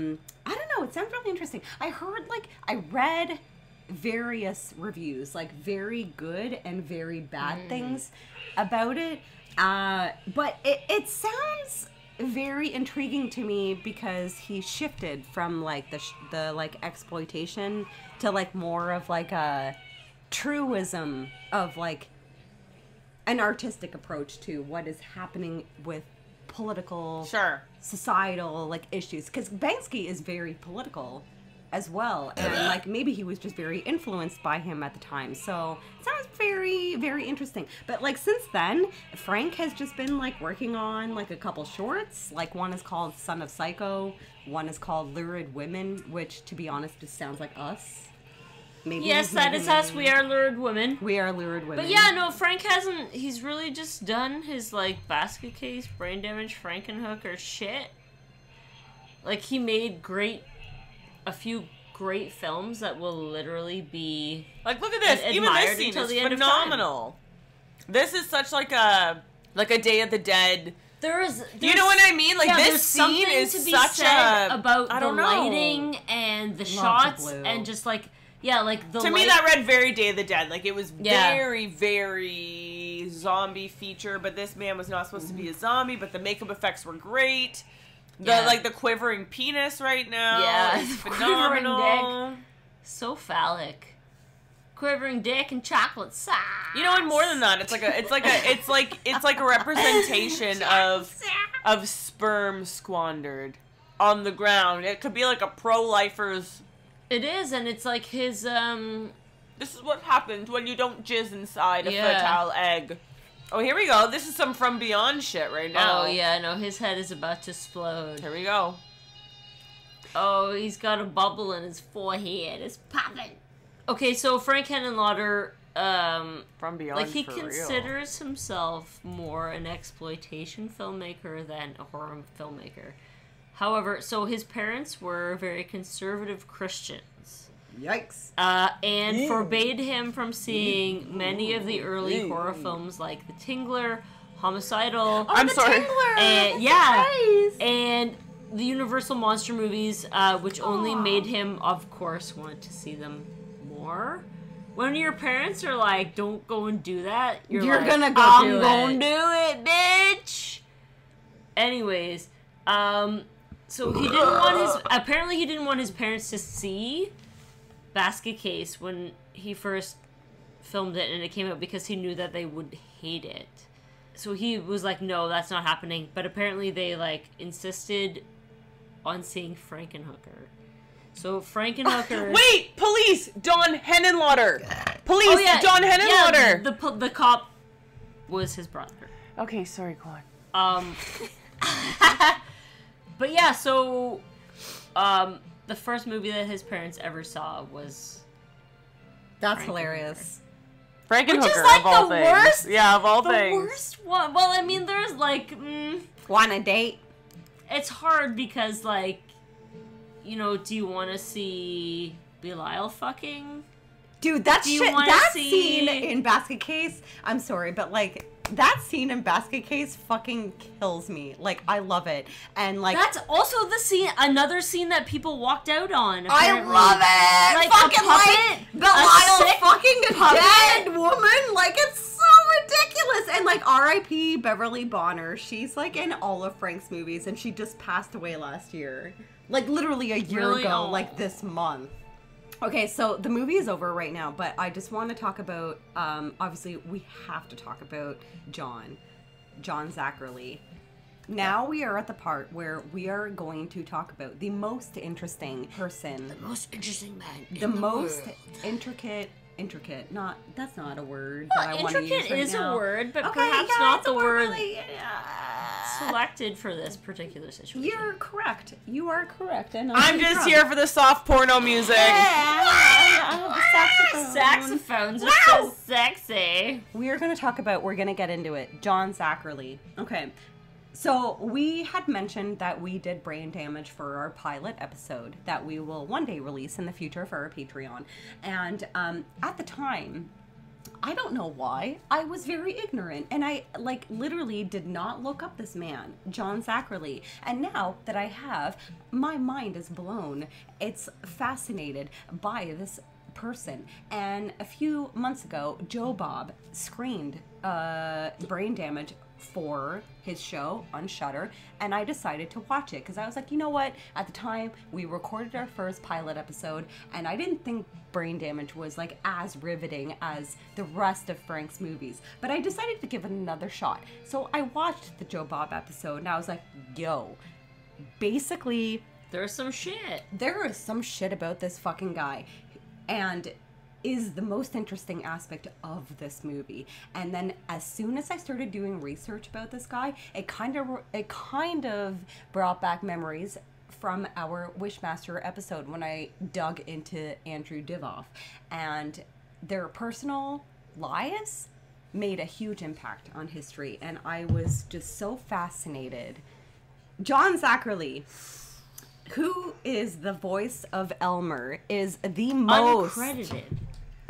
don't know, it sounds really interesting. I read various reviews, like very good and very bad things about it. But it sounds very intriguing to me, because he shifted from like the like exploitation to like more of like a truism of like an artistic approach to what is happening with political, societal like issues, because Banksy is very political as well, and like maybe he was just very influenced by him at the time. So it sounds very, very interesting. But like since then, Frank has just been like working on like a couple shorts. Like one is called Son of Psycho, one is called Lurid Women, which to be honest just sounds like us. Maybe yes, that is us. We are lurid women. We are lurid women. But yeah, no, Frank hasn't. He's really just done his like basket case, brain damage, Frankenhooker shit. Like he made a few great films that will literally be like, look at this. Even this scene is phenomenal. This is such like a Day of the Dead. There's you know what I mean? Like yeah, this scene is to be such said a about I the don't know. lighting and the shots and just like yeah, like the to me that read very Day of the Dead. Like it was yeah. very, very zombie feature, but this man was not supposed to be a zombie, but the makeup effects were great. The quivering penis right now. Yeah, is phenomenal. Quivering dick. So phallic. Quivering dick and chocolate sauce. You know, and more than that, it's like a representation of sperm squandered on the ground. It could be like a pro-lifer's. It is, and it's like his This is what happens when you don't jizz inside a fertile egg. Oh, here we go. This is some From Beyond shit right now. Oh, yeah, no, his head is about to explode. Here we go. Oh, he's got a bubble in his forehead. It's popping. Okay, so Frank Henenlotter, From Beyond, like, he for considers himself more an exploitation filmmaker than a horror filmmaker. However, so his parents were very conservative Christians. Yikes. And forbade him from seeing many of the early horror films like The Tingler, Homicidal. Oh, I'm sorry. Tingler. And, yeah. And the Universal Monster movies, which only made him, of course, want to see them more. When your parents are like, don't go and do that, you're like, gonna go I'm gonna do it, bitch! Anyways, so he didn't want his parents to see Basket Case when he first filmed it and it came out, because he knew that they would hate it. So he was like, no, that's not happening. But apparently they like insisted on seeing Frankenhooker. So Frankenhooker. Wait, police! Don Henenlotter! Police! Don Henenlotter! Yeah, the cop was his brother. Okay, sorry, go on. But yeah, so the first movie that his parents ever saw was That's hilarious. Frankenhooker, which is like of all the things. worst. Yeah, of all the things. The worst one. Well, I mean, there's like Want a date? It's hard because like, you know, do you want to see Belial fucking? Dude, that scene in Basket Case, I'm sorry, but like, that scene in Basket Case fucking kills me. Like, I love it. And like, that's also the scene, another scene that people walked out on. I Apparently. love it. Like Fucking a puppet, like Belial sick fucking a puppet. dead woman. Like, it's so ridiculous. And like, R.I.P. Beverly Bonner. She's like in all of Frank's movies, and she just passed away last year. Like, literally a year Really? ago. Oh. Like this month. Okay, so the movie is over right now, but I just want to talk about, obviously, we have to talk about John Zachary. Now we are at the part where we are going to talk about the most interesting person. The most interesting man. The most intricate, that's not a word that I want to use Intricate right is now. a word, but Okay, perhaps yeah, not it's the a word really, selected for this particular situation. You're correct. You are correct. And I'm just here for the soft porno music. The saxophone. Saxophones are Wow. so sexy. We're going to get into it. John Zachary. Okay. So we had mentioned that we did brain damage for our pilot episode that we will one day release in the future for our Patreon. And at the time, I don't know why, I was very ignorant. And I, like, literally did not look up this man, John Zachary. And now that I have, my mind is blown. It's fascinated by this person. And a few months ago, Joe Bob screened brain damage for his show on Shudder, and I decided to watch it because I was like, you know what, at the time we recorded our first pilot episode and I didn't think brain damage was like as riveting as the rest of Frank's movies, but I decided to give it another shot. So I watched the Joe Bob episode and I was like, yo, basically There's some shit. there is some shit about this fucking guy, and is the most interesting aspect of this movie. And then as soon as I started doing research about this guy, it kind of brought back memories from our Wishmaster episode when I dug into Andrew Divoff, and their personal lives made a huge impact on history, and I was just so fascinated. John Zachary, who is the voice of Elmer, is the most Uncredited.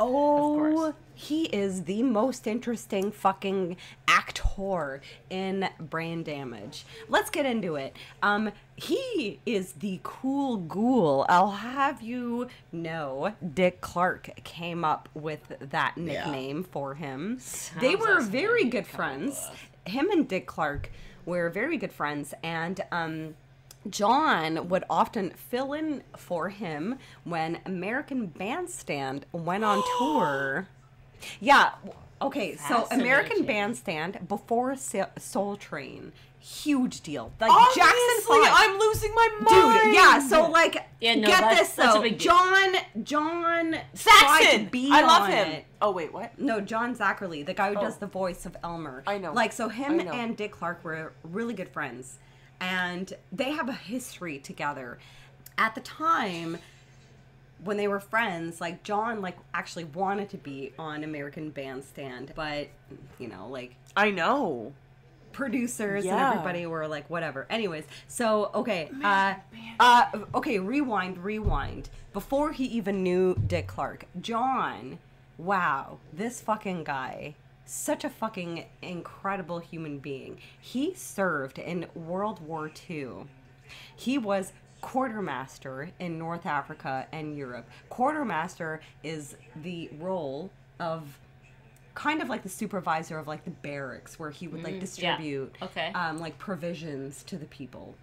Oh, Of course. he is the most interesting fucking actor in Brain Damage. Let's get into it. He is the cool ghoul. I'll have you know, Dick Clark came up with that nickname for him. They were very good friends. Him and Dick Clark were very good friends, and John would often fill in for him when American Bandstand went on tour. Yeah, okay, so American Fascinating. Bandstand before Soul Train, huge deal. Like Obviously, Jackson 5. I'm losing my mind. Dude, yeah, so like, Yeah, no, get that's- this that's a though, big deal. John tried to Saxon. be I love on him. it. Oh wait, what? No, John Zachary, the guy who does Oh. the voice of Elmer. I know. Like, so him I know. and Dick Clark were really good friends, and they have a history together. At the time, when they were friends, like, John, like, actually wanted to be on American Bandstand, but, you know, like, I know. producers and Yeah. everybody were like, whatever. Anyways, so okay, okay, rewind. Before he even knew Dick Clark, John, wow, this fucking guy, such a fucking incredible human being. He served in World War II. He was quartermaster in North Africa and Europe. Quartermaster is the role of kind of like the supervisor of like the barracks, where he would like distribute Okay. like provisions to the people.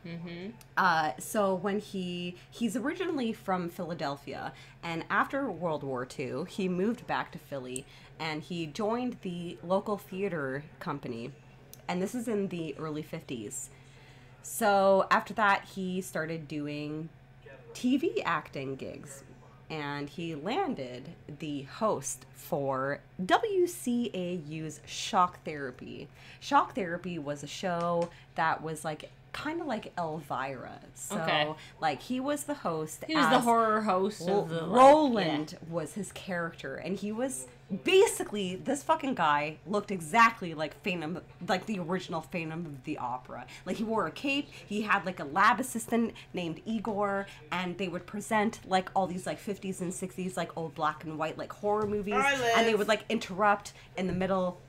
So when he's originally from Philadelphia, and after World War II he moved back to Philly and he joined the local theater company, and this is in the early 50s. So after that he started doing TV acting gigs, and he landed the host for WCAU's Shock Therapy. Shock Therapy was a show that was like kind of like Elvira. So Okay. like he was the host. He was the as horror host of the Roland was his character, and he was basically, this fucking guy looked exactly like Phantom, like the original Phantom of the Opera. Like, he wore a cape, he had like a lab assistant named Igor, and they would present like all these like 50s and 60s like old black and white like horror movies, and they would like interrupt in the middle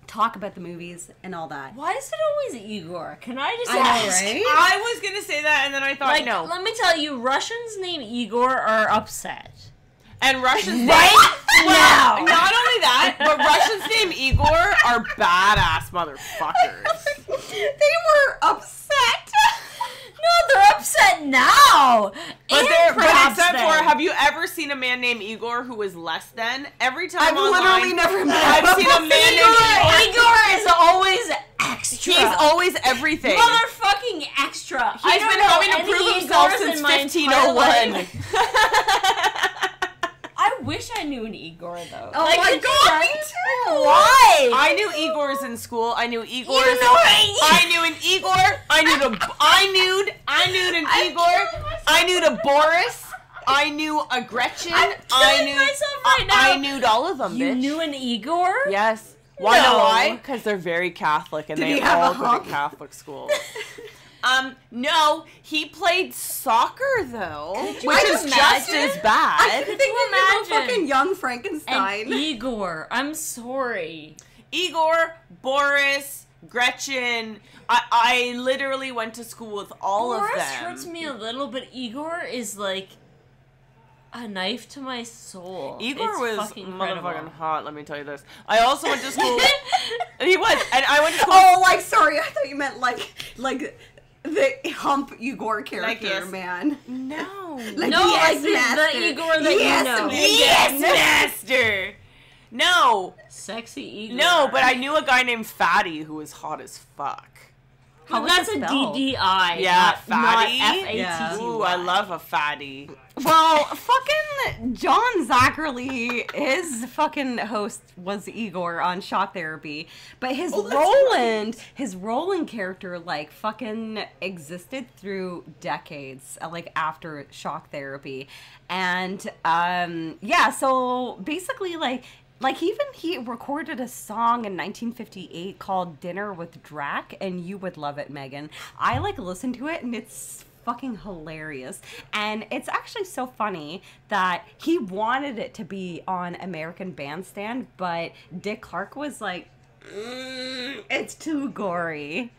talk about the movies and all that. Why is it always Igor? Can I just I know, ask? right? I was gonna say that, and then I thought, Like, no. let me tell you, Russians named Igor are upset. And Russians Right now. Not only that, but Russians named Igor are badass motherfuckers. They were upset. No, they're upset now. But And except perhaps for, then. have you ever seen a man named Igor who was less than? Every time I've online, literally never met I've seen a man named Igor. Igor is always extra. He's always everything. motherfucking extra. He's been having to prove himself since 1501. I wish I knew an Igor though. Oh my could you God, run? me too. Why? I knew Igors in school. I knew Igors. You know I knew an Igor. I knew an Igor. I knew a Boris. I knew a Gretchen. I'm killing myself right now. I knew all of them. You bitch. knew an Igor? Yes. Why? Know No. why? Because they're very Catholic and Did they he have all a go to hump? Catholic schools. No, he played soccer though, which is just imagine? as bad. I think you imagine? fucking young And Frankenstein. Igor, I'm sorry. Igor, Boris, Gretchen. I literally went to school with all Boris of them. hurts me a little, but Igor is like a knife to my soul. Igor It's was fucking incredible. motherfucking hot, let me tell you this. I also went to school. He was. And I went to school. Oh, like, sorry, I thought you meant like the hump Igor character, yes. man. No. Like, No, yes, like the master. Igor that Yes, you know. Yes, master. No. Sexy Igor. No, but I knew a guy named Fatty who was hot as fuck. How was That's it a spelled? DDI. Yeah, not fatty. F-A-T-T-Y. Yeah. Ooh, I love a fatty. Well, fucking John Zachary, his fucking host was Igor on Shock Therapy, but his Roland character like fucking existed through decades, like after Shock Therapy, and yeah, so basically like he recorded a song in 1958 called Dinner with Drac, and you would love it, Megan. I like listened to it and it's fucking hilarious. And it's actually so funny that he wanted it to be on American Bandstand, but Dick Clark was like, it's too gory.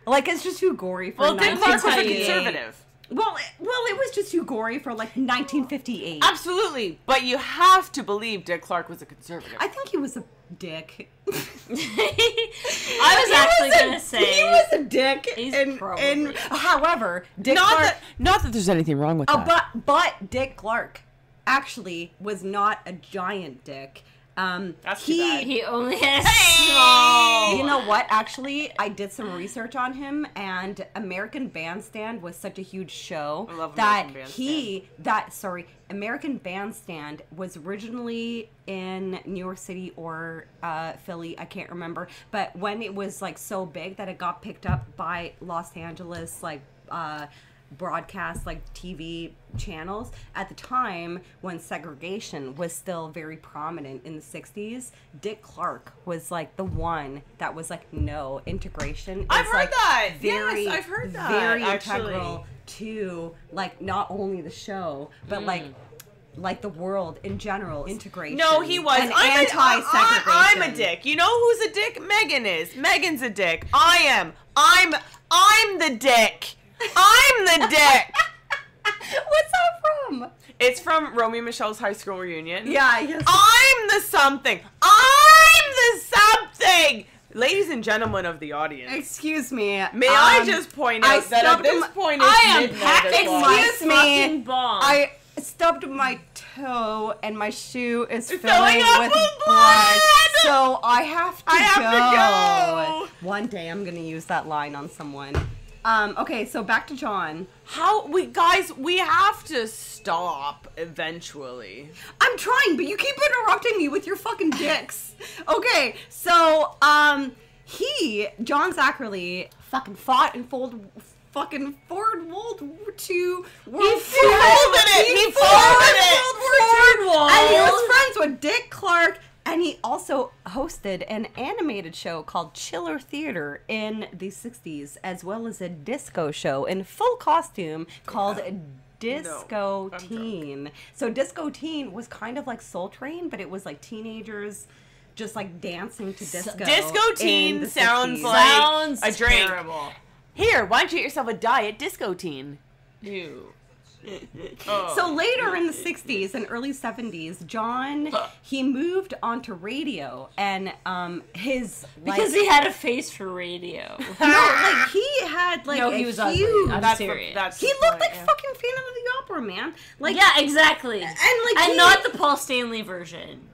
Like, it's just too gory for Well, Dick Clark was a 1958. conservative. Well, it was just too gory for like 1958. Absolutely. But you have to believe Dick Clark was a conservative. I think he was a dick. I was actually gonna say he was a dick. He's and probably. however, Dick Clark. Not that there's anything wrong with Oh, but Dick Clark actually was not a giant dick. That's too bad. he only has small. You know what? Actually, I did some research on him, and American Bandstand was such a huge show I love that American American Bandstand was originally in New York City or Philly, I can't remember. But when it was like so big that it got picked up by Los Angeles, like broadcast like TV channels at the time when segregation was still very prominent in the 60s, Dick Clark was like the one that was like, no, integration I've is heard like that. very, Yes, I've heard that, very actually. integral to like not only the show but like the world in general. Integration. No, he was. And I'm anti-segregation. a dick. You know who's a dick? Megan is. Megan's a dick. I am. I'm the dick. I'm the dick. What's that from? It's from Romeo and Michelle's high school reunion. Yeah, yes. I'm the something. I'm the something. Ladies and gentlemen of the audience, Excuse me. may I just point out that at this point it's I am midnight packing o'clock. my Excuse me. fucking bomb. I stubbed my toe and my shoe is Filling filling up with with blood. blood. So I have to to go. One day I'm going to use that line on someone. Okay, so back to John. We have to stop eventually. I'm trying, but you keep interrupting me with your fucking dicks. Okay, so, John Zachary fucking fought in fucking World War II. He folded it. World War II. And he was friends with Dick Clark. And he also hosted an animated show called Chiller Theater in the 60s, as well as a disco show in full costume called Disco Teen. So Disco Teen was kind of like Soul Train, but it was like teenagers just like dancing to disco. Disco in teen the sounds 60s. like Sounds a drink. terrible. Here, why don't you get yourself a diet disco teen? Ew. So later in the 60s and early 70s, John, he moved onto radio, and his like, Because he had a face for radio. no, like he had like No, a he was huge. ugly. I'm serious. He looked like fucking Phantom of the Opera, man. Like Yeah, exactly. and like And he- not the Paul Stanley version.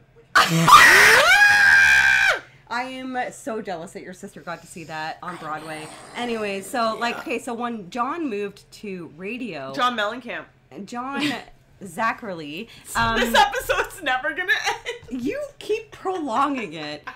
I am so jealous that your sister got to see that on Broadway. Anyway, so like, okay, so when John moved to radio, John Mellencamp. John Zachary, This episode's never gonna end. you keep prolonging it.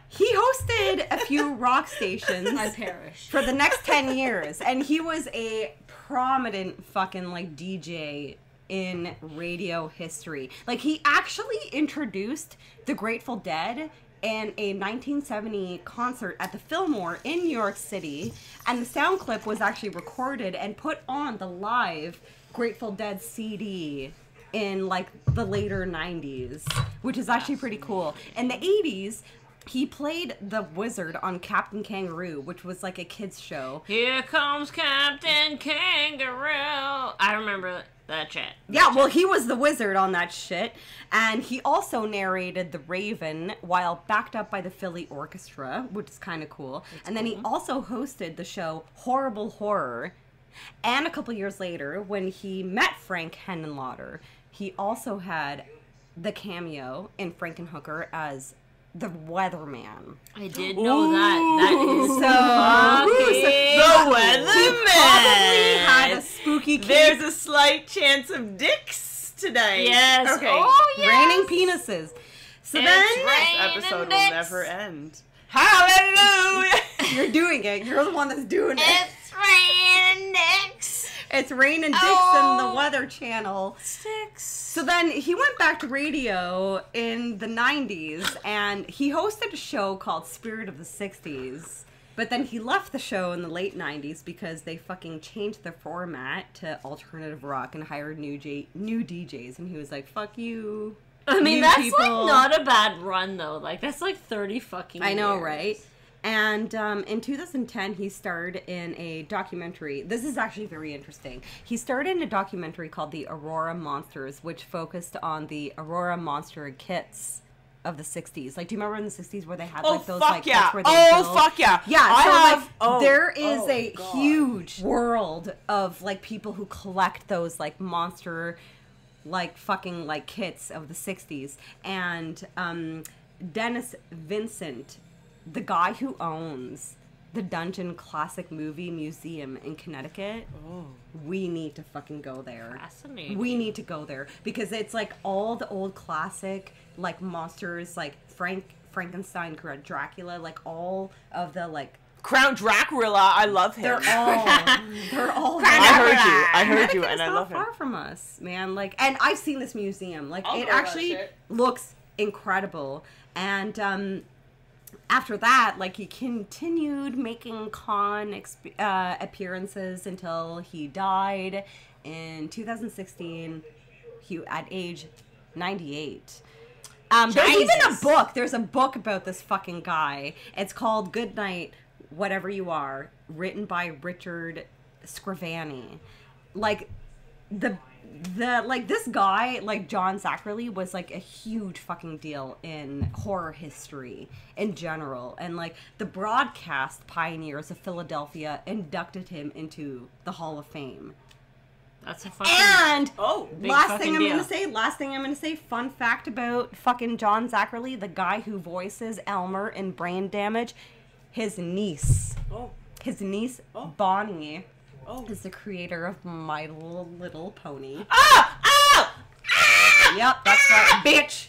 He hosted a few rock stations I perish. for the next 10 years, and he was a prominent fucking like DJ in radio history. Like, he actually introduced the Grateful Dead in a 1970 concert at the Fillmore in New York City, and the sound clip was actually recorded and put on the live Grateful Dead CD in like the later 90s, which is actually pretty cool. In the 80s, he played the wizard on Captain Kangaroo, which was like a kids show. Here comes Captain Kangaroo. I remember that chat. Yeah, well, he was the wizard on that shit. And he also narrated The Raven while backed up by the Philly Orchestra, which is kind of cool. And then he also hosted the show Horrible Horror. And a couple years later, when he met Frank Henenlotter, he also had the cameo in Frankenhooker as the weatherman. I did know that. That is The Probably weatherman. had a spooky cape. There's a slight chance of dicks today. Yes. Okay. Oh, yes. Raining penises. So It's then This raining episode will dicks. never end. Hallelujah. you're doing it. You're the one that's doing it. It's raining dicks. It's raining dicks Oh. in the Weather Channel. Sticks. So then he went back to radio in the 90s, and he hosted a show called Spirit of the 60s. But then he left the show in the late 90s because they fucking changed the format to alternative rock and hired new DJs. And he was like, fuck you. I mean, new that's people." like not a bad run though. Like that's like 30 fucking I know, years. right? And in 2010, he starred in a documentary. This is actually very interesting. He starred in a documentary called The Aurora Monsters, which focused on the Aurora Monster kits of the 60s. Like, do you remember in the 60s where they had Oh, like those fuck like yeah. kits where they Oh, built- fuck yeah. Yeah, I so have- like oh, there is oh, a God. huge world of like people who collect those like monster like fucking like kits of the 60s. And Dennis Vincent, the guy who owns the Dungeon Classic Movie Museum in Connecticut, we need to fucking go there. Fascinating. We need to go there because it's like all the old classic like monsters, like Frankenstein, Dracula, like all of the like Crown Dracula, I love him. they're all I heard you, Connecticut and is I not love him. far from us, man. Like, and I've seen this museum. Like, I'll it go to that actually shit. looks incredible. And after that, like, he continued making appearances until he died in 2016. He at age 98. There's even a Jesus. book. There's a book about this fucking guy. It's called Good Night, Whatever You Are, written by Richard Scrivani. Like, the like this guy, like John Zachary, was like a huge fucking deal in horror history in general. And like the broadcast pioneers of Philadelphia inducted him into the Hall of Fame. That's a fucking. And Big last fucking thing I'm deal. gonna say, fun fact about fucking John Zachary, the guy who voices Elmer in Brain Damage, his niece, Bonnie, is the creator of My Little Pony. Yep, that's right, bitch.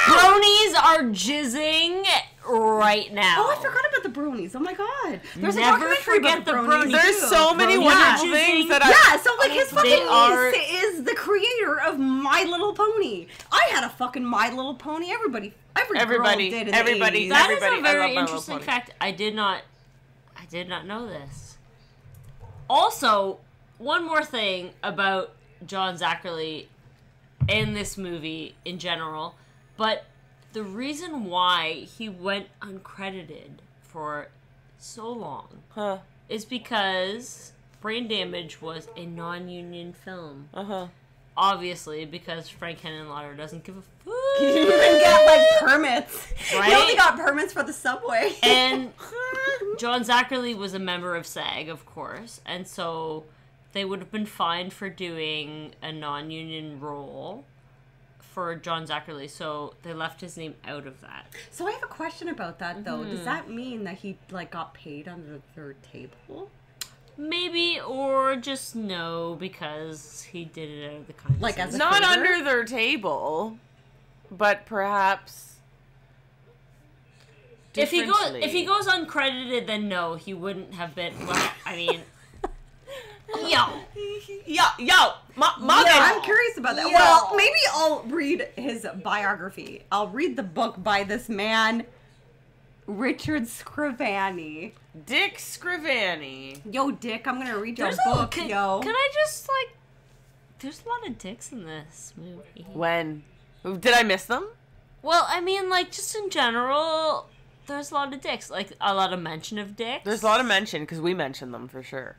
Bronies are jizzing right now. Oh, I forgot about the bronies. Oh my god, there's a Never documentary about forget the bronies. There's too. so many Bronies. wonderful Yeah. things that Yeah, so like his fucking They are- niece is the creator of My Little Pony. I had a fucking My Little Pony. Every Everybody- girl did in everybody- the 80s. That is Everybody- a I very love My Little interesting Pony. fact. I did not know this. Also, one more thing about John Zachary in this movie in general, but the reason why he went uncredited for so long is because Brain Damage was a non-union film. Obviously, because Frank Henenlotter doesn't give a fuck. He didn't even get, like, permits. Right? He only got permits for the subway. And John Zachary was a member of SAG, of course, and so they would have been fined for doing a non-union role for John Zachary, so they left his name out of that. So I have a question about that, though. Does that mean that he, like, got paid under their table? Maybe, or just no, because he did it out of the kindness. Like, as a Not favor? under their table, but perhaps if he differently. goes uncredited, then no, he wouldn't have been. Well, I mean, yo, I'm curious about that. Yo. Well, maybe I'll read his biography. I'll read the book by this man, Richard Scrivani. Dick Scrivani. Yo, Dick, I'm gonna read your there's book, can yo. I just like? There's a lot of dicks in this movie. When? Did I miss them? Well, I mean, like, just in general, there's a lot of dicks. Like, a lot of mention of dicks. There's a lot of mention, because we mentioned them for sure.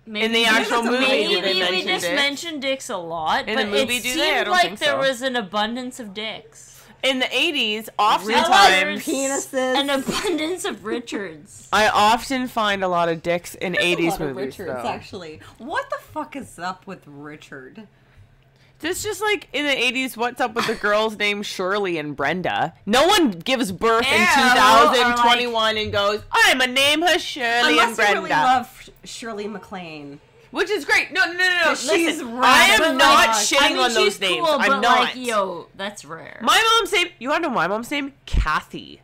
Maybe, In the actual movie, maybe do they we mention just dicks? mentioned dicks a lot, In but the movie, it do seemed they? I don't like think there so. was an abundance of dicks. In the 80s, Realizers, oftentimes... Penises. An abundance of Richards. I often find a lot of dicks in There's a 80s lot of movies, Richards, though. actually. What the fuck is up with Richard? It's just like in the 80s, what's up with the girls named Shirley and Brenda? No one gives birth in Ew, 2021 and goes, I'm gonna name her Shirley and Unless you Brenda. really love Shirley MacLaine. Which is great. No. She's Listen, right. I am But, not like, shitting I mean, on those she's names. cool, I'm but not. like, yo, that's rare. My mom's name, you wanna know my mom's name? Kathy.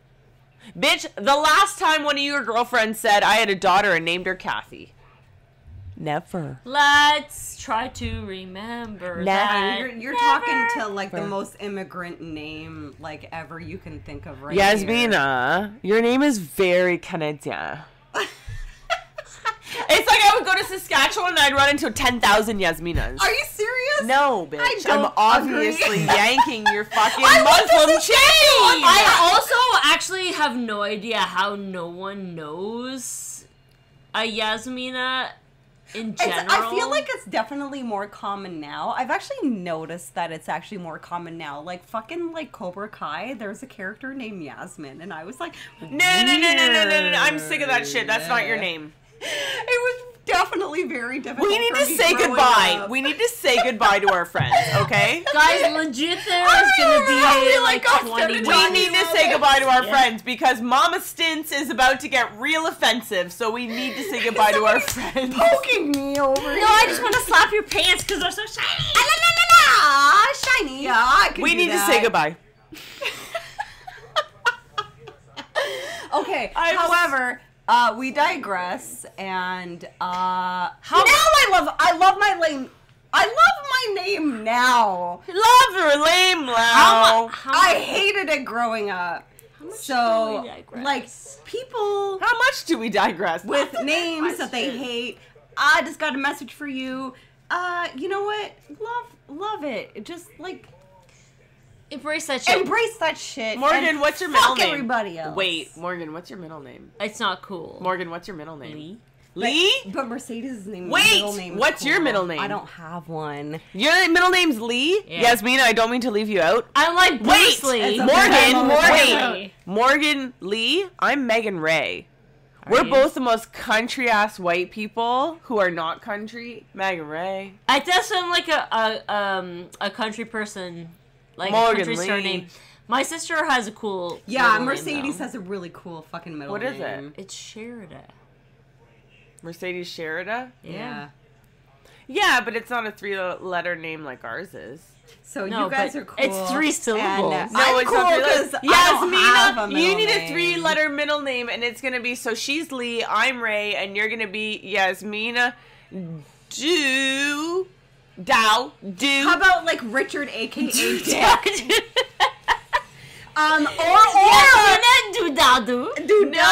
Bitch, the last time one of your girlfriends said I had a daughter and named her Kathy. Never. Let's try to remember that. You're Never. talking to like the most immigrant name like ever you can think of right here. Yasmina, your name is very Canadian. It's like I would go to Saskatchewan and I'd run into 10,000 Yasminas. Are you serious? No, bitch. I I'm don't obviously agree. yanking your fucking I went to Muslim Saskatchewan. chain. I also actually have no idea how no one knows a Yasmina in general. I feel like it's definitely more common now. I've actually noticed that it's actually more common now. Like fucking like Cobra Kai, there's a character named Yasmin, and I was like, No. I'm sick of that shit. That's not your name. It was definitely very difficult. We need for to me say growing goodbye. up. We need to say goodbye to our friends, okay? Guys, legit, there I is gonna don't know how we, be like, like got 20 started We talking need to about say it. goodbye to our Yeah. friends because Mama Stints is about to get real offensive, so we need to say goodbye to our friends. poking me over here. No, I just want to slap your pants because they're so shiny. Shiny. Yeah, I can We do need to that. say goodbye. Okay. However, we digress, and now I love my name. I love my name now. Love her, lame Lau. I hated it growing up. So, do we digress? like, people How much do we digress? with names that they hate. I just got a message for you. You know what? Love it. Just like Embrace that shit. embrace that shit. Morgan, and what's your middle fuck name? everybody else. Wait, Morgan, what's your middle name? It's not cool. Morgan, what's your middle name? Lee? Lee? But Mercedes' name. Wait, middle name is what's your cool. middle name? I don't have one. Your middle name's Lee? Yeah. Yasmina, I don't mean to leave you out. I'm like Bruce Lee. It's okay. Morgan, Wait. Morgan Lee, I'm Megan Ray. We're you? both the most country-ass white people who are not country. Megan Ray. I does sound like a country person, like Morgan a country Lee. surname. My sister has a cool. Yeah, middle name, Mercedes though. has a really cool fucking middle What name. is it? It's Sherida. Mercedes Sherida? Yeah. Yeah, but it's not a three-letter name like ours is. So No, you guys but are cool. it's 3 syllables. And, No, I'm it's cool not three-letter. because I don't have a Yasmina, middle you need a name. three-letter middle name, and it's gonna be so she's Lee, I'm Ray, and you're gonna be Yasmina. Do. How about like Richard, aka Dick? Yasmina Or do da do. do No,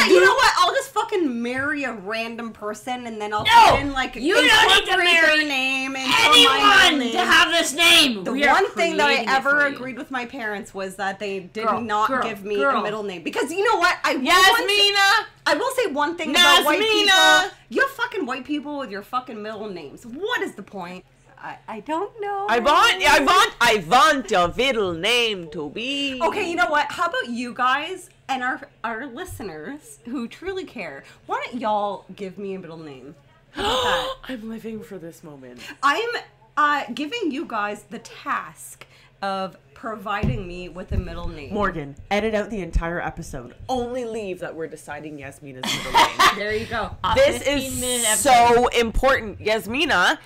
You know what? I'll just fucking fucking marry a random person and then I'll No! put in like You don't need to incorporate marry their name into my middle anyone name. to have this name. The We are one thing that I creating it ever for you. agreed with my parents was that they did Girl, not girl, give me girl. a middle name. Because you know what? Yasmina! I will say one thing about white Nasmina! people. You fucking white people with your fucking middle names. What is the point? I don't know. I want your middle name to be. Okay, you know what? How about you guys and our listeners who truly care? Why don't y'all give me a middle name? How about that? I'm living for this moment. I'm giving you guys the task of providing me with a middle name. Morgan, edit out the entire episode. Only leave that we're deciding Yasmina's middle name. There you go. This is so important. Yasmina,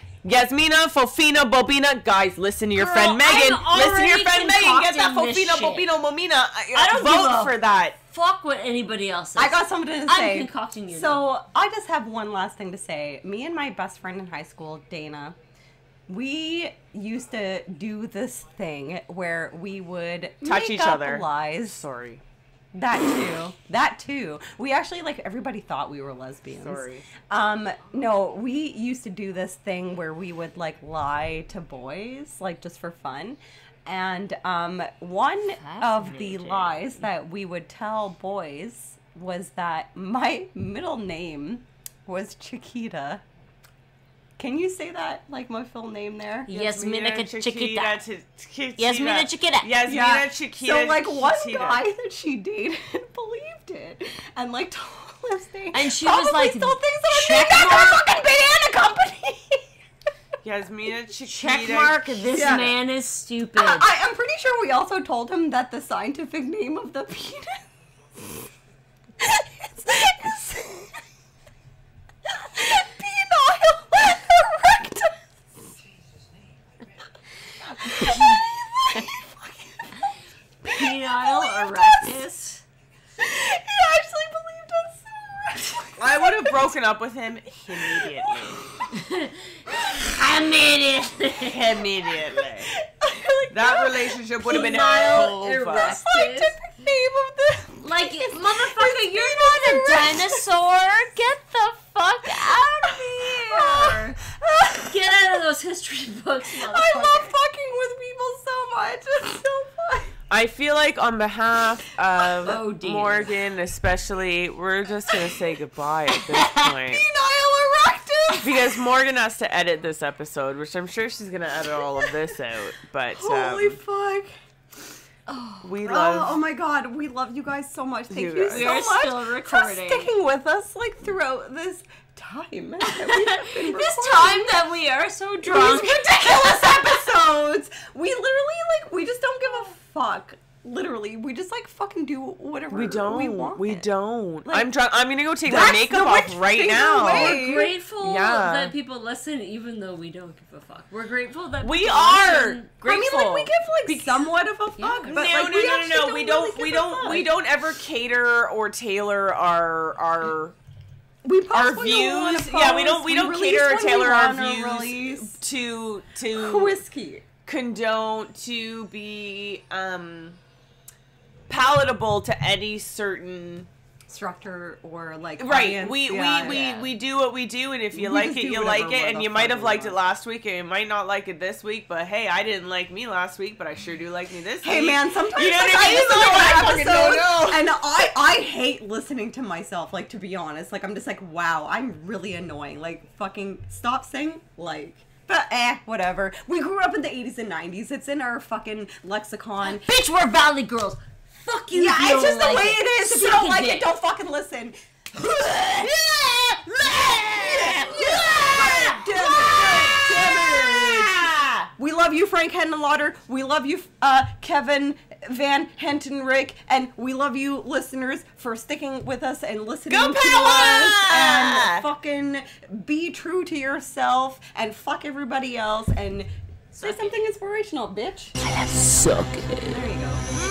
Fofina, Bobina. Guys, listen to your friend Megan. Listen to your friend Megan. Get that Fofina, Bobina, Momina. I don't vote for that. Fuck what anybody else says. I got something to say. I'm concocting you. So I just have one last thing to say. Me and my best friend in high school, Dana, we used to do this thing where we would Touch make each up other. lies. Sorry. That too. We actually, like, everybody thought we were lesbians. Sorry. No, we used to do this thing where we would, like, lie to boys, like, just for fun. And one of the Fascinating. lies that we would tell boys was that my middle name was Chiquita. Can you say that, like, my full name there? Yasmina Chiquita. Yasmina Yasmina Chiquita. Yasmina Yeah. Chiquita. So, like, one Chiquita. guy that she dated believed it. And, like, told us they And she probably was like, still thinks that I'm check named after a mark. fucking banana company. Yasmina Chiquita. Check mark. This Yeah. man is stupid. I'm pretty sure we also told him that the scientific name of the penis is penile erectus. Penile erectus. He actually believed us. I would have broken up with him immediately. Immediately. That relationship would have been Penile over. erectus. Scientific name of the Like, motherfucker, you're not a dinosaur. Get the fuck out of here. Get out of those history books, motherfucker. I love fucking with people so much. It's so fun. I feel like on behalf of Oh, dear. Morgan especially, we're just going to say goodbye at this point. Penile erectus. Because Morgan has to edit this episode, which I'm sure she's going to edit all of this out. But Holy fuck. we love... Oh my god, we love you guys so much. Thank You you guys. so We are much still for recording. sticking with us like throughout this time that we have been This recording. time that we are so drunk. These ridiculous episodes. We literally we just don't give a fuck. Literally, we just like fucking do whatever We don't. we want. Like, I'm drunk. I'm going to go take my that's makeup the off witch right finger now. way. We're grateful Yeah. that people listen, even though we don't give a fuck. We're grateful that We people are listen. grateful. I mean, like we give like somewhat of a fuck, Yeah. but No, like we actually We really give a fuck. we don't ever cater or tailor our We post our when we wanna views. Yeah, we don't post. cater or release when we tailor our wanna views release. to Whiskey. condone to be palatable to any certain Structure or like right. audience. We Yeah. we do what we do, and if you We like just it, do you like whatever it, and the you might fuck have we liked it want. last week, and you might not like it this week. But hey, I didn't like me last week, but I sure do like me this Hey week. man, sometimes You know like, what I I mean? listen to Like, my I fucking don't episodes, know. and I hate listening to myself. Like, to be honest, like I'm just like, wow, I'm really annoying. Like, fucking stop saying like. But whatever. We grew up in the 80s and 90s. It's in our fucking lexicon. Bitch, we're Valley Girls. Fuck you. Yeah, if you it's just don't the like way it is. If you Suck don't a like dick. it, don't fucking listen. We love you, Frank Henenlotter. We love you, Kevin Van Hentenrick, and we love you, listeners, for sticking with us and listening Go to Power! us. And fucking be true to yourself and fuck everybody else and say something inspirational, bitch. Suck it. There you go.